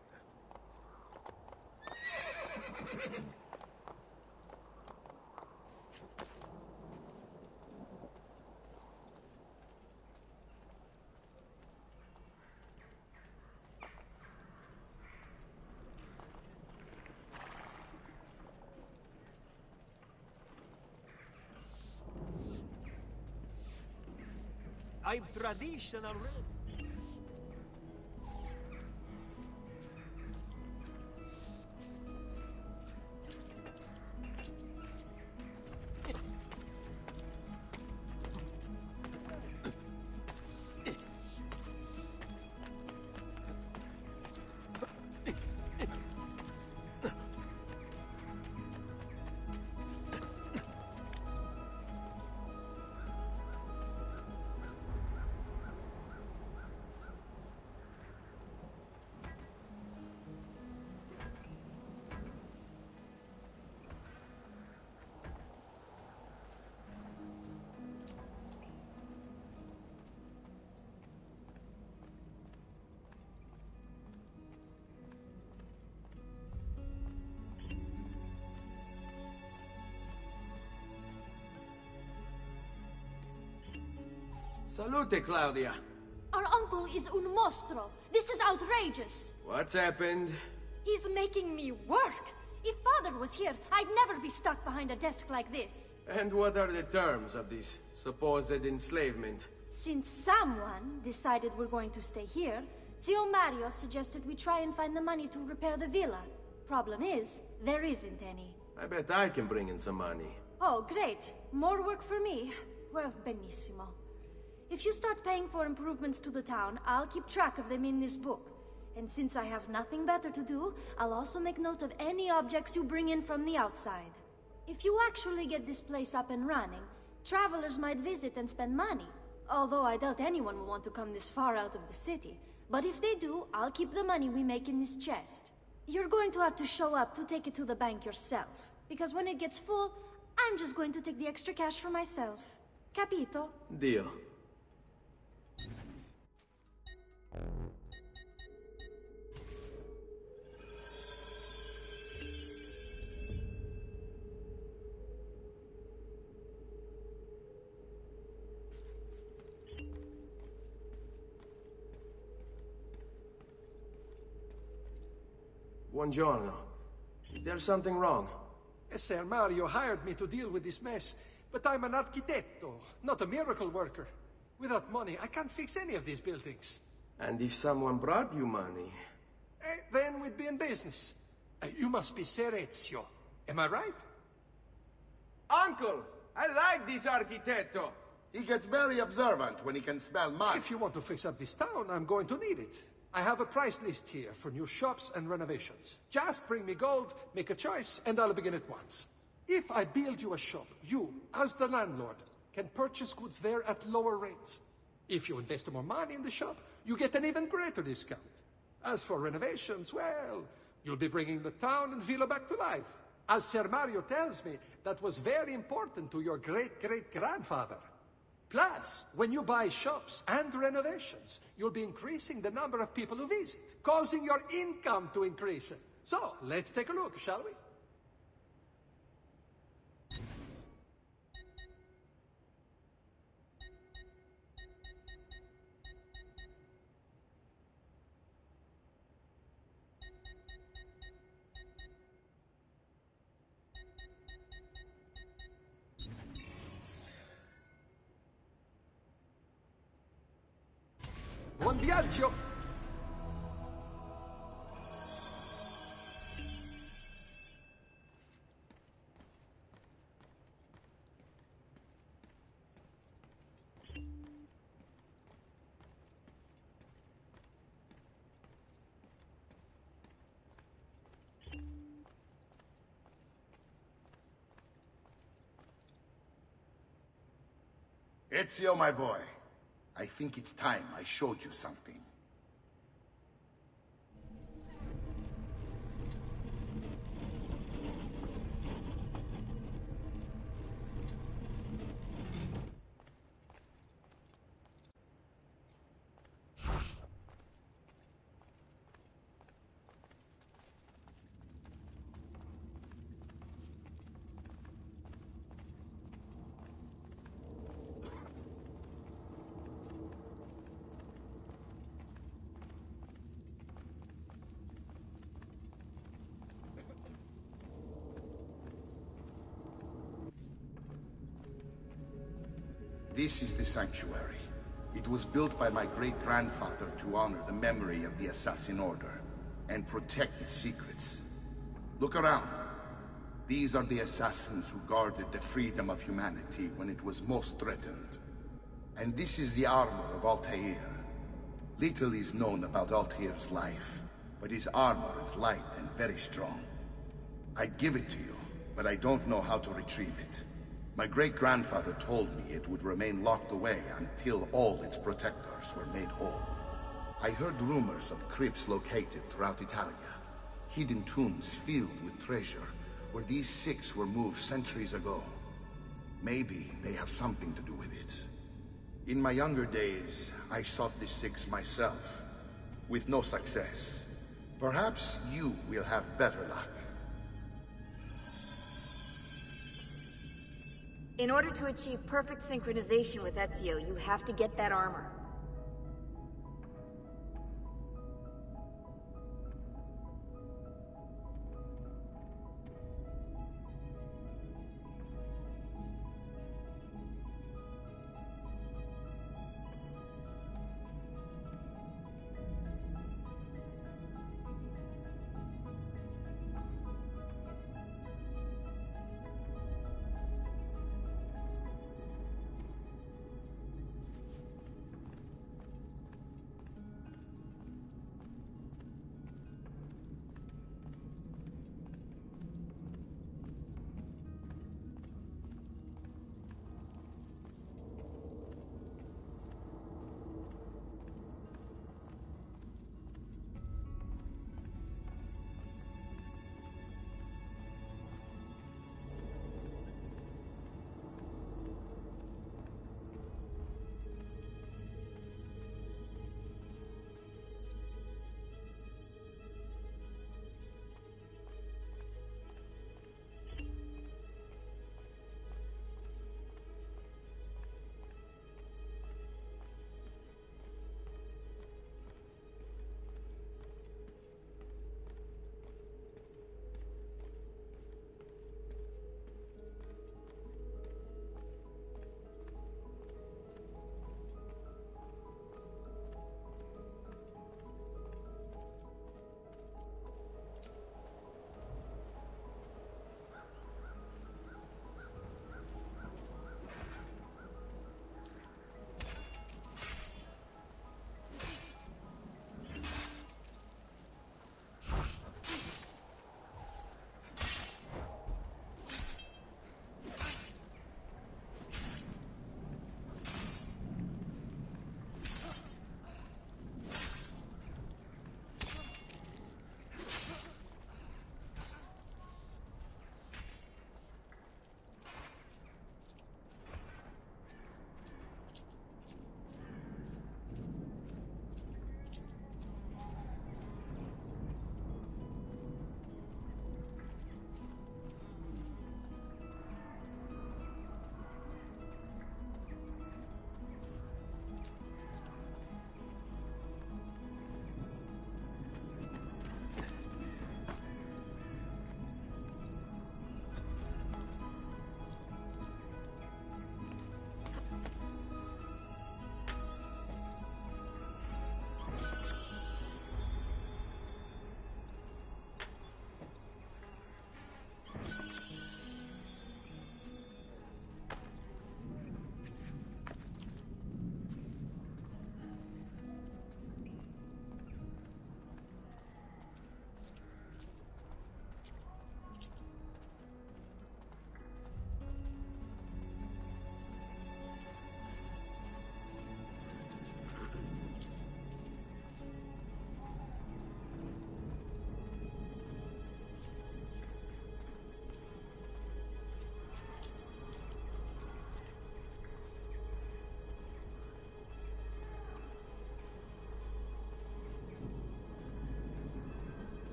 I'm traditional. Salute, Claudia. Our uncle is un mostro. This is outrageous. What's happened? He's making me work. If Father was here, I'd never be stuck behind a desk like this. And what are the terms of this supposed enslavement? Since someone decided we're going to stay here, Zio Mario suggested we try and find the money to repair the villa. Problem is, there isn't any. I bet I can bring in some money. Oh, great. More work for me. Well, benissimo. If you start paying for improvements to the town, I'll keep track of them in this book. And since I have nothing better to do, I'll also make note of any objects you bring in from the outside. If you actually get this place up and running, travelers might visit and spend money. Although I doubt anyone will want to come this far out of the city. But if they do, I'll keep the money we make in this chest. You're going to have to show up to take it to the bank yourself. Because when it gets full, I'm just going to take the extra cash for myself. Capito? Deal. Buongiorno. Is there something wrong? Ser Mario hired me to deal with this mess, but I'm an architetto, not a miracle worker. Without money, I can't fix any of these buildings. And if someone brought you money? Then we'd be in business. You must be Ser Ezio. Am I right? Uncle! I like this architetto! He gets very observant when he can smell mud. If you want to fix up this town, I'm going to need it. I have a price list here for new shops and renovations. Just bring me gold, make a choice, and I'll begin at once. If I build you a shop, you, as the landlord, can purchase goods there at lower rates. If you invest more money in the shop, you get an even greater discount. As for renovations, well, you'll be bringing the town and villa back to life. As Sir Mario tells me, that was very important to your great-great-grandfather. Plus, when you buy shops and renovations, you'll be increasing the number of people who visit, causing your income to increase. So, let's take a look, shall we? Buon viaggio! Ezio, my boy. I think it's time I showed you something. This is the sanctuary. It was built by my great-grandfather to honor the memory of the Assassin Order and protect its secrets. Look around. These are the assassins who guarded the freedom of humanity when it was most threatened. And this is the armor of Altair. Little is known about Altair's life, but his armor is light and very strong. I'd give it to you, but I don't know how to retrieve it. My great-grandfather told me it would remain locked away until all its protectors were made whole. I heard rumors of crypts located throughout Italia, hidden tombs filled with treasure, where these six were moved centuries ago. Maybe they have something to do with it. In my younger days, I sought the six myself, with no success. Perhaps you will have better luck. In order to achieve perfect synchronization with Ezio, you have to get that armor.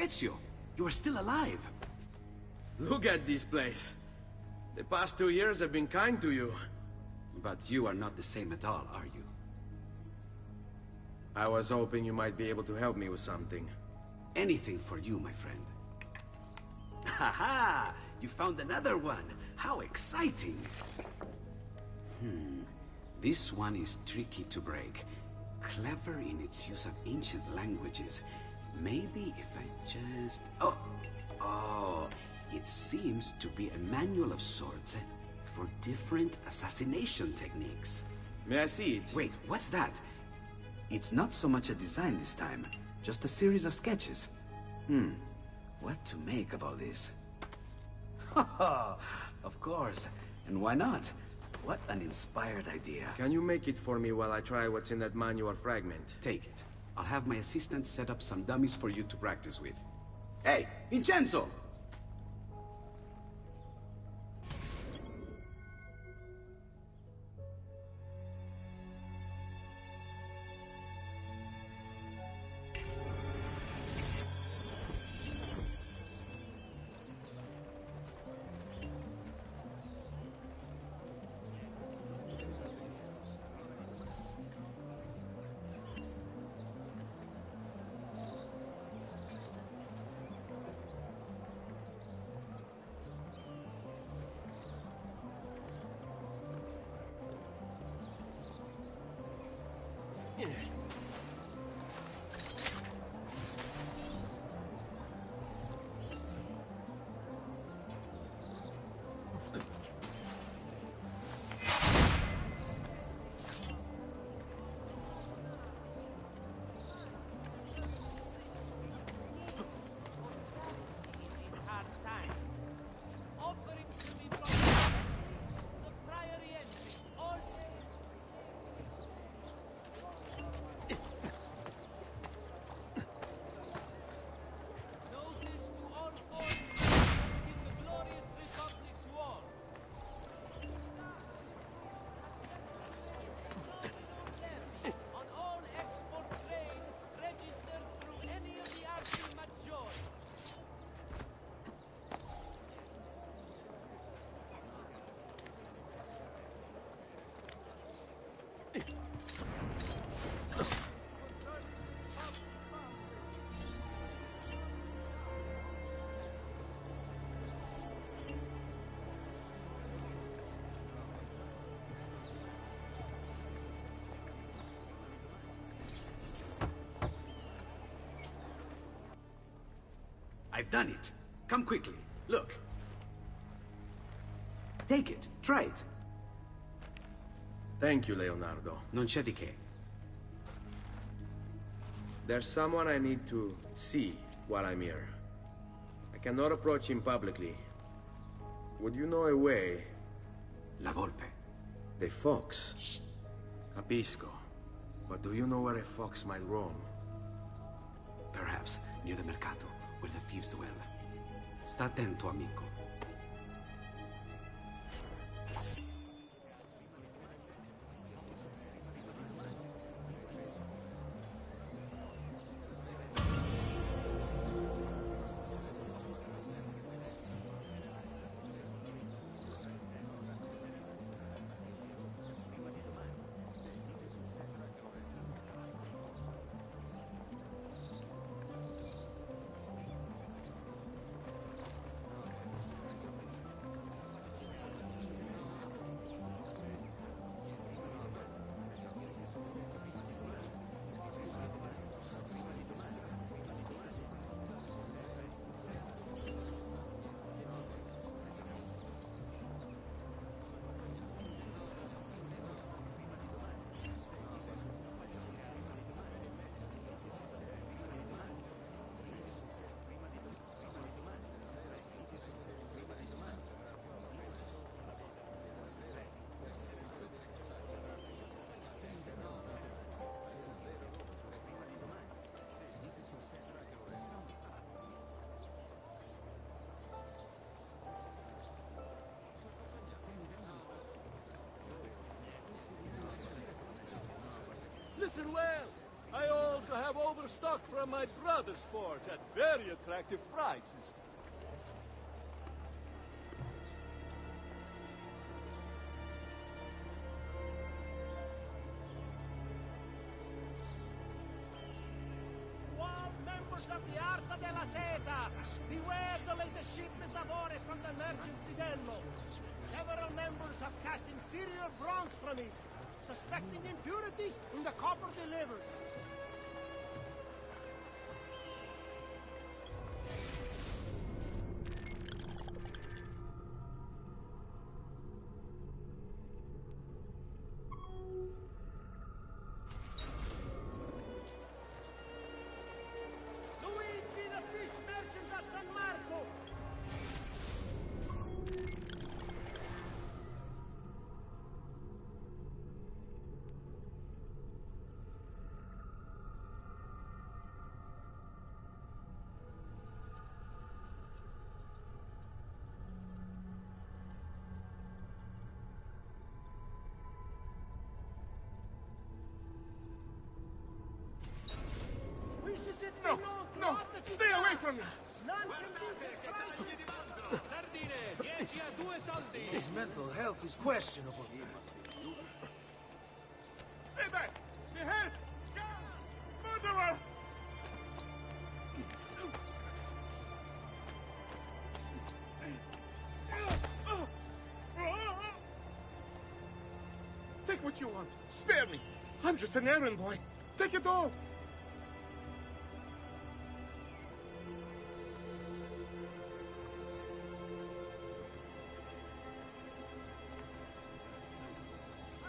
Ezio, you are still alive. Look at this place. The past 2 years have been kind to you. But you are not the same at all, are you? I was hoping you might be able to help me with something. Anything for you, my friend. Ha-ha! You found another one! How exciting! This one is tricky to break. Clever in its use of ancient languages. Maybe if I just... Oh, it seems to be a manual of sorts for different assassination techniques. May I see it? Wait, what's that? It's not so much a design this time, just a series of sketches. What to make of all this? Of course, and why not? What an inspired idea. Can you make it for me while I try what's in that manual fragment? Take it. I'll have my assistant set up some dummies for you to practice with. Hey, Vincenzo! I've done it. Come quickly. Look. Take it. Try it. Thank you, Leonardo. Non c'è di che. There's someone I need to see while I'm here. I cannot approach him publicly. Would you know a way? La Volpe. The fox. Shh. Capisco. But do you know where a fox might roam? Perhaps near the Mercato, where the thieves dwell. Sta attento, amico. Listen well! I also have overstock from my brother's forge at very attractive prices. To all members of the Arta della Seta, beware the latest shipment of ore from the merchant Fidello. Several members have cast inferior bronze from it, suspecting impurities in the copper delivered. Luigi, the fish merchant of San Marco! Wishes it be known throughout the Stay away from me! None can beat this price! Sardine, 10 a 2 soldi. His mental health is questionable. Stay back! Behind! Murderer! Take what you want. Spare me. I'm just an errand boy. Take it all.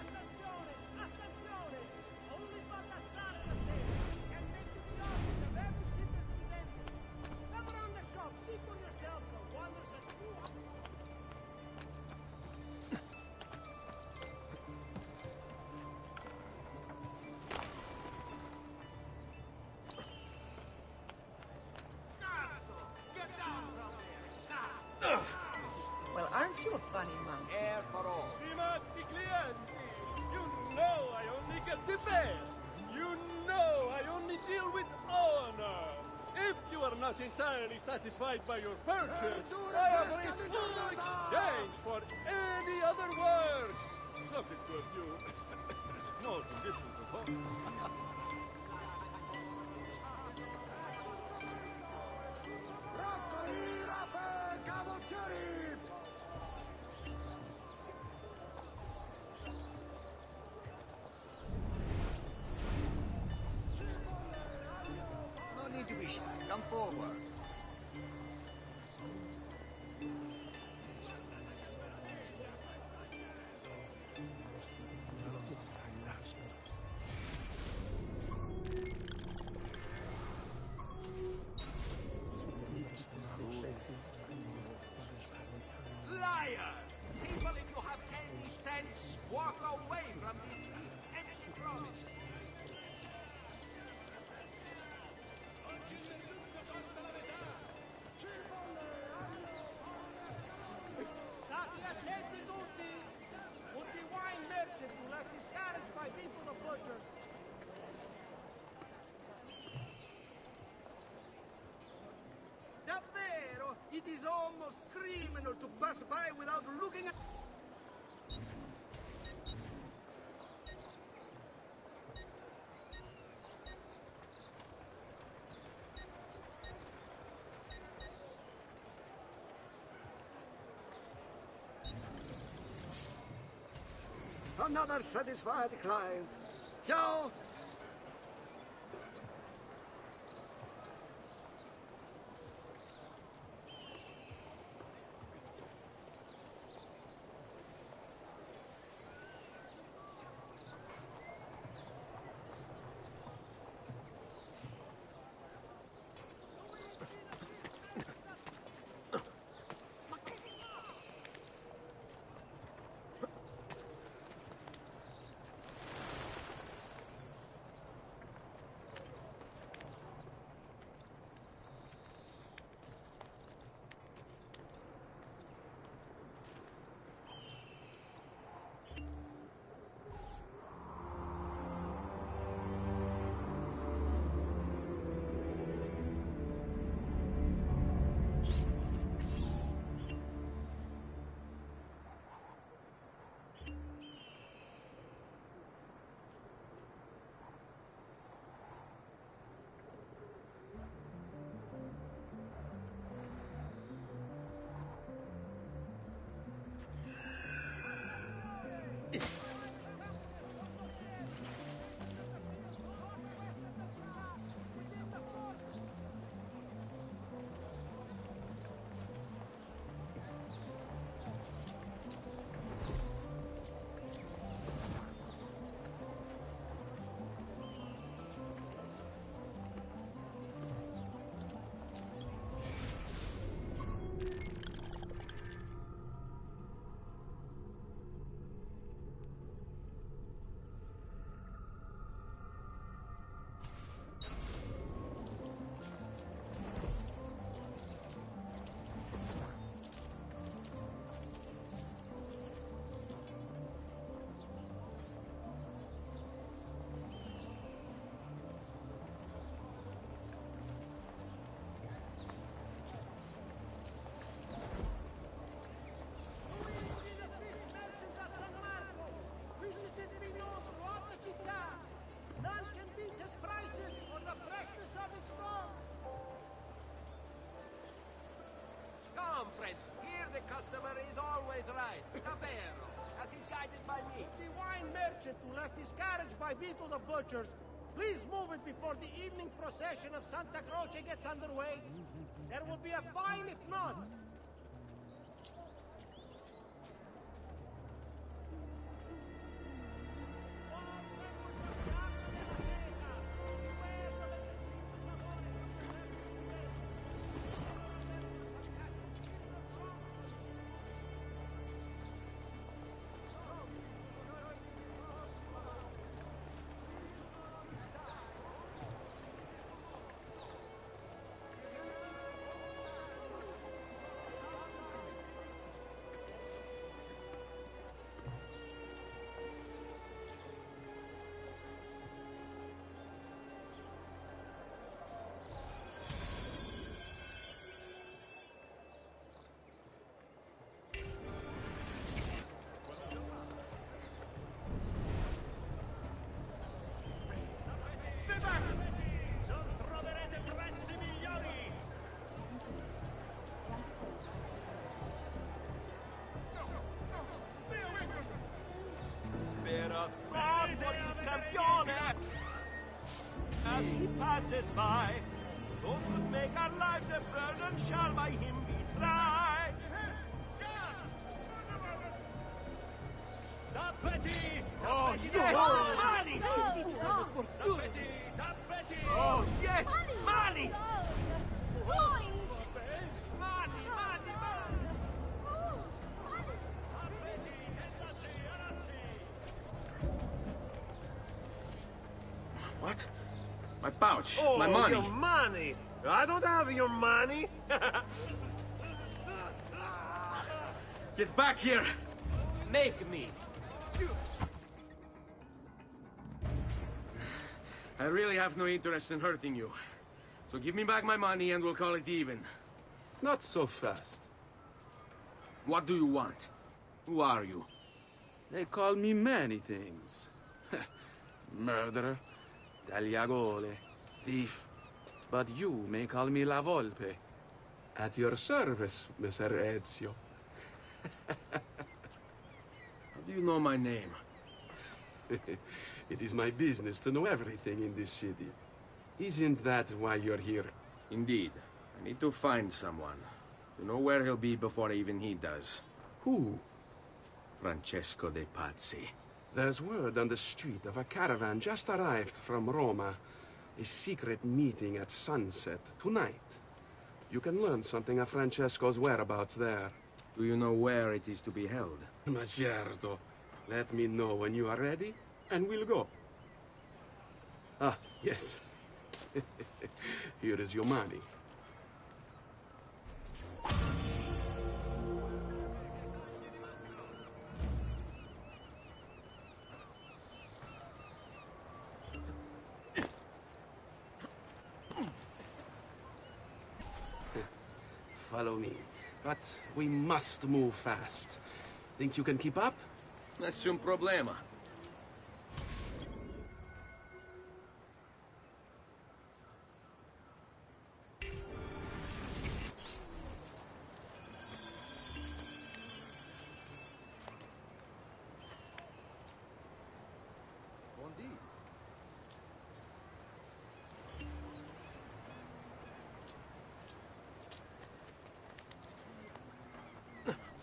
Attenzione! Attenzione! Only Baldassare the Thing can make you the object of every citizen's resentment. Come around the shop, see for yourselves the wonders that you have. Well, aren't you a funny monkey? Air for all. Stimati clienti, you know I only get the best. You know I only deal with honor. If you are not entirely satisfied by your purchase, I have a full exchange for any other work. Subject to a few small conditions, of course. No need to be shy. Come forward. Liar! People, if you have any sense, walk away from this empty promise. State attenti tutti! With the wine merchant who left his carriage by Vito the butcher. Davvero? It is almost criminal to pass by without looking at... Another satisfied client. Ciao! is right. Davvero. As he's guided by me. The wine merchant who left his carriage by Vito the Butcher's. Please move it before the evening procession of Santa Croce gets underway. There will be a fine if not. Spera fatto il campione as he passes by. Those who make our lives a burden shall by him be tried. Tappeti! Oh, yes! Mani! Tappeti! Tappeti! Oh, yes! Mani! Mani! Mani! What? My pouch. Oh, my money. Your money! I don't have your money! Get back here! Make me! I really have no interest in hurting you. So give me back my money and we'll call it even. Not so fast. What do you want? Who are you? They call me many things. Murderer, tagliagole, thief. But you may call me La Volpe. At your service, Messer Ezio. How do you know my name? It is my business to know everything in this city. Isn't that why you're here? Indeed. I need to find someone. To know where he'll be before even he does. Who? Francesco de Pazzi. There's word on the street of a caravan just arrived from Roma. A secret meeting at sunset tonight. You can learn something of Francesco's whereabouts there. Do you know where it is to be held? Ma certo. Let me know when you are ready, and we'll go. Ah, yes. Here is your money. Follow me. But we must move fast. Think you can keep up? Nessun problema.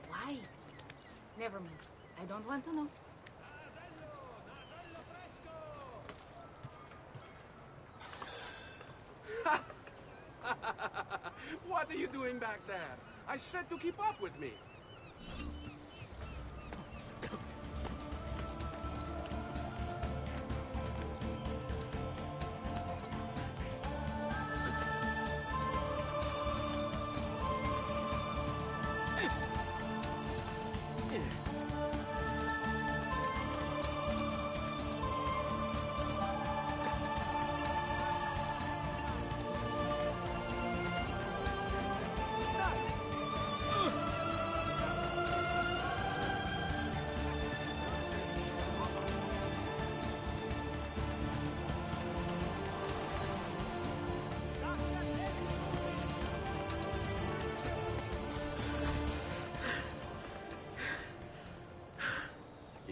Why? Never mind. I don't want to know. What are you doing back there? I said to keep up with me.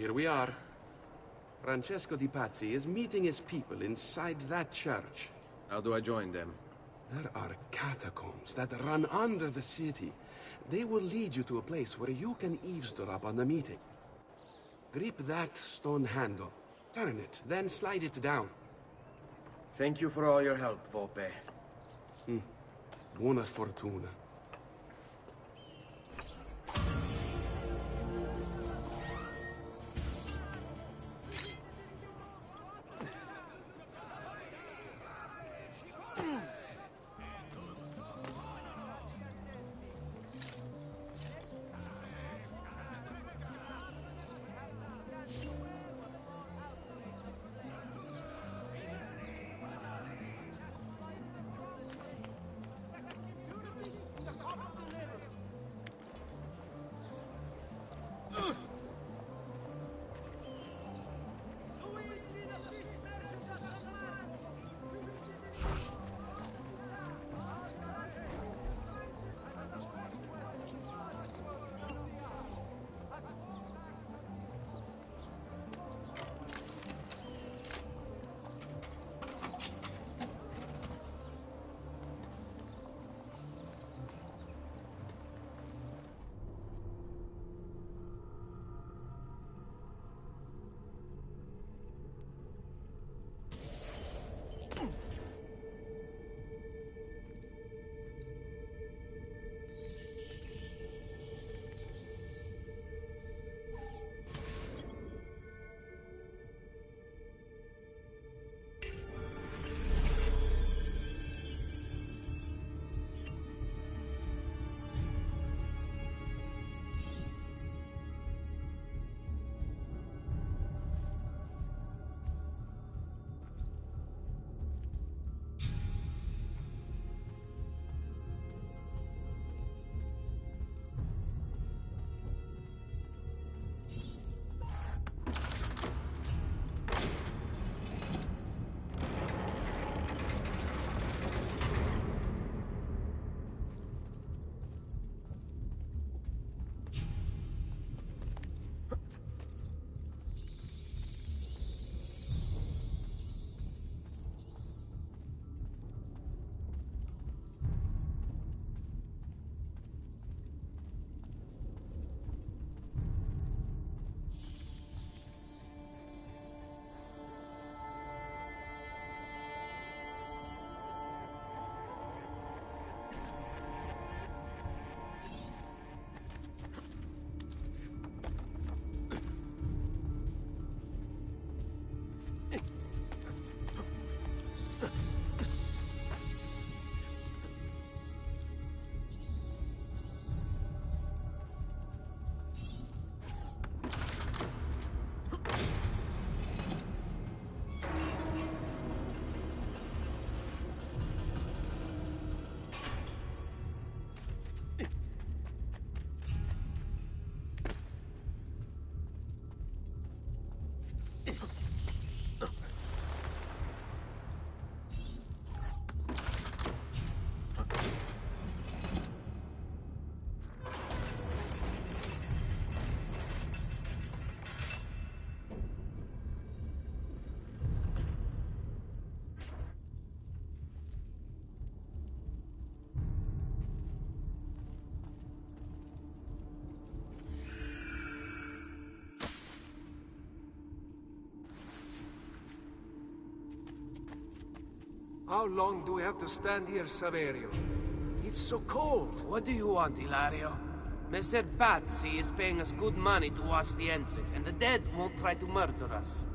here we are. Francesco Di Pazzi is meeting his people inside that church. How do I join them? There are catacombs that run under the city. They will lead you to a place where you can eavesdrop on the meeting. Grip that stone handle. Turn it, then slide it down. Thank you for all your help, Volpe. Buona fortuna. How long do we have to stand here, Saverio? It's so cold. What do you want, Ilario? Messer Pazzi is paying us good money to watch the entrance, and the dead won't try to murder us.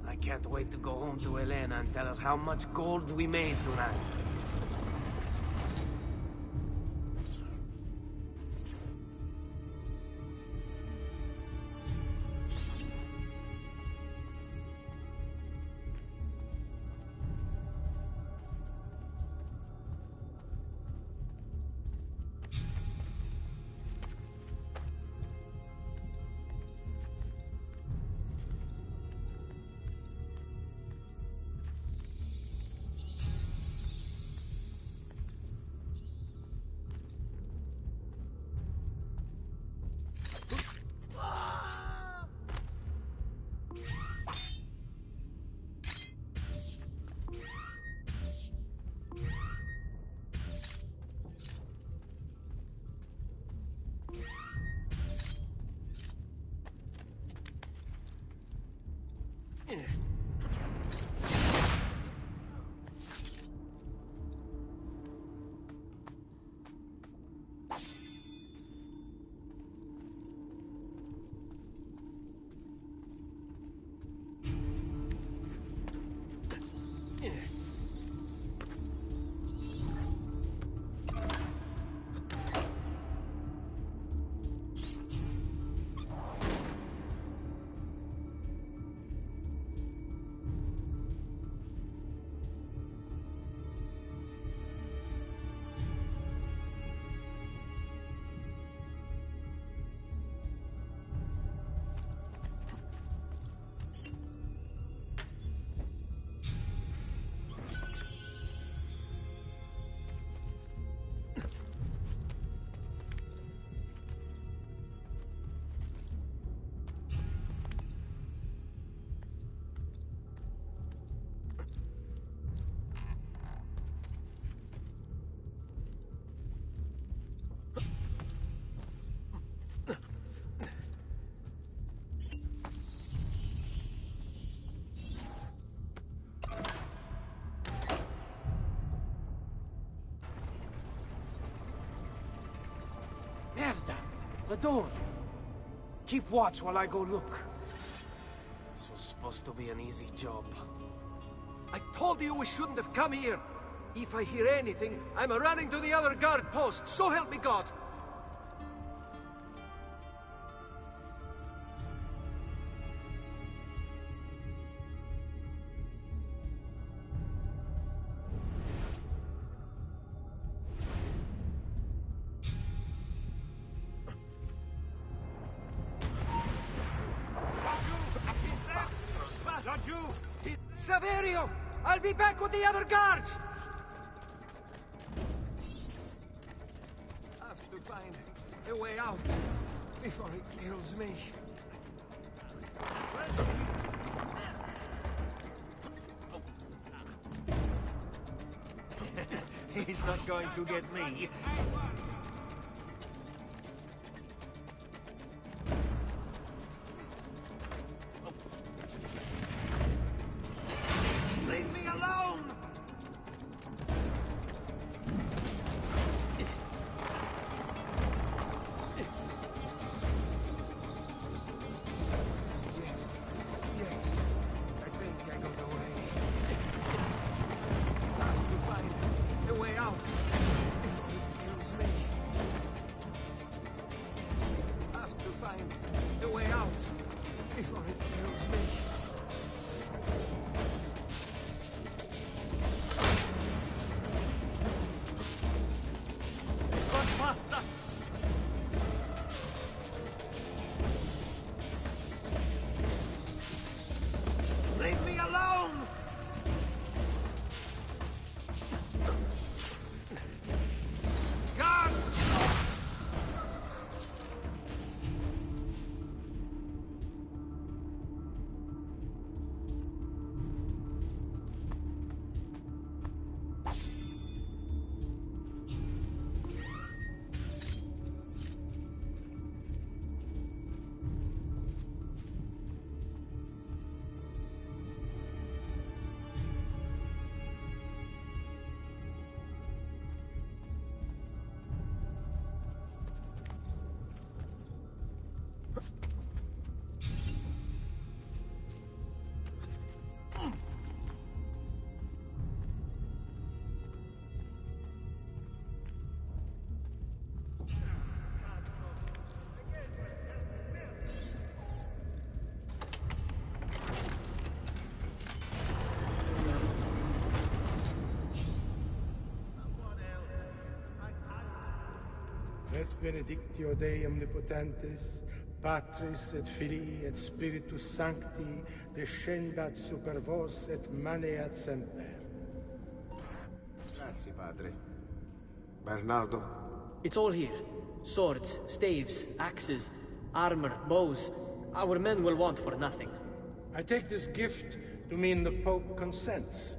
I can't wait to go home to Elena and tell her how much gold we made tonight. Merda! The door! Keep watch while I go look. This was supposed to be an easy job. I told you we shouldn't have come here. If I hear anything, I'm running to the other guard post. So help me God. Saverio! I'll be back with the other guards! I have to find a way out before it kills me. He's not going to get me. Leave me alone! Yes. I think I got away. I have to find a way out before it kills me. I have to find a way out before it kills me. Basta! Leave me alone! God! Et benedictio Dei omnipotentis, Patris et Filii et Spiritus Sancti, descendat super vos et maneat semper. Grazie, padre. Bernardo? It's all here. Swords, staves, axes, armor, bows. Our men will want for nothing. I take this gift to mean the Pope consents.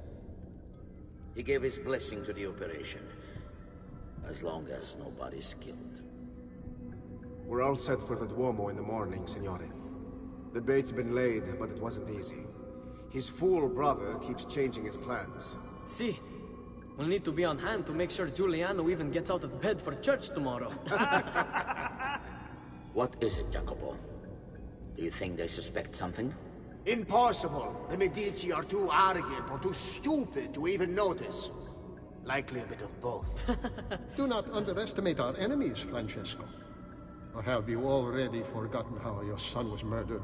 He gave his blessing to the operation. As long as nobody's killed. We're all set for the Duomo in the morning, Signore. The bait's been laid, but it wasn't easy. His fool brother keeps changing his plans. See, we'll need to be on hand to make sure Giuliano even gets out of bed for church tomorrow. What is it, Jacopo? Do you think they suspect something? Impossible. The Medici are too arrogant or too stupid to even notice. Likely a bit of both. Do not underestimate our enemies, Francesco. Or have you already forgotten how your son was murdered?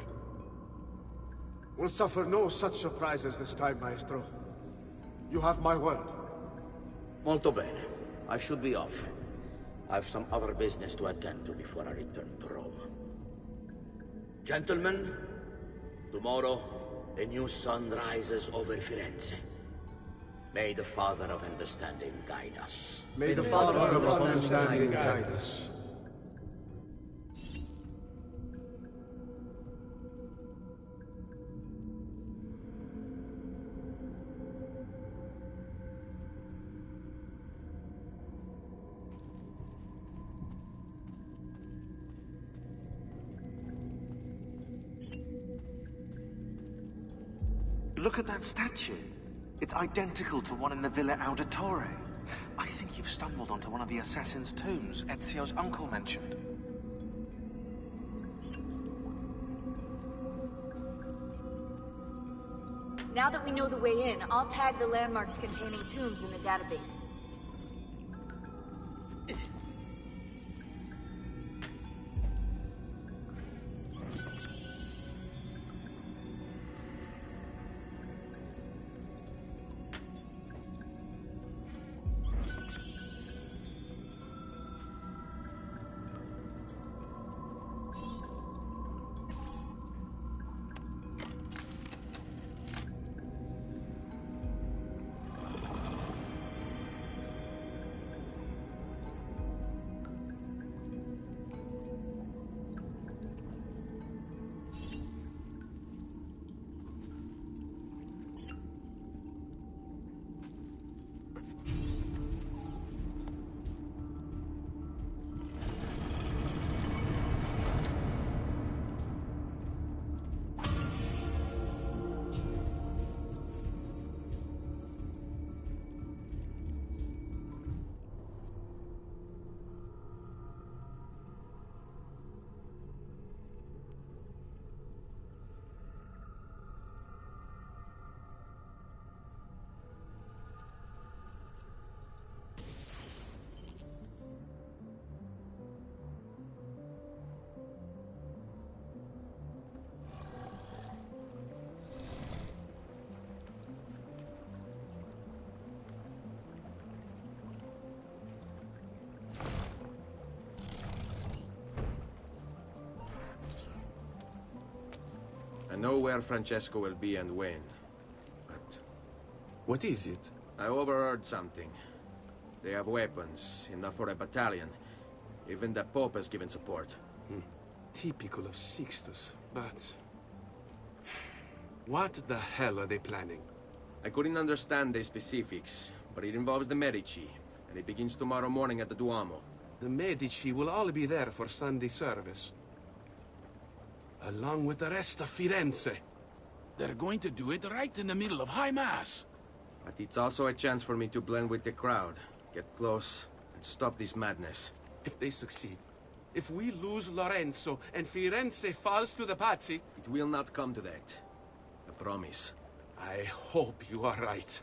We'll suffer no such surprises this time, Maestro. You have my word. Molto bene. I should be off. I've some other business to attend to before I return to Rome. Gentlemen, tomorrow, a new sun rises over Firenze. May the Father of Understanding guide us. May the Father of Understanding guide us. Look at that statue. It's identical to one in the Villa Auditore. I think you've stumbled onto one of the assassin's tombs Ezio's uncle mentioned. Now that we know the way in, I'll tag the landmarks containing tombs in the database. I know where Francesco will be and when. But what is it? I overheard something. They have weapons, enough for a battalion. Even the Pope has given support. Typical of Sixtus, but... what the hell are they planning? I couldn't understand the specifics, but it involves the Medici, and it begins tomorrow morning at the Duomo. The Medici will all be there for Sunday service. Along with the rest of Firenze. They're going to do it right in the middle of High Mass. But it's also a chance for me to blend with the crowd, get close, and stop this madness. If they succeed, if we lose Lorenzo and Firenze falls to the Pazzi... It will not come to that. I promise. I hope you are right.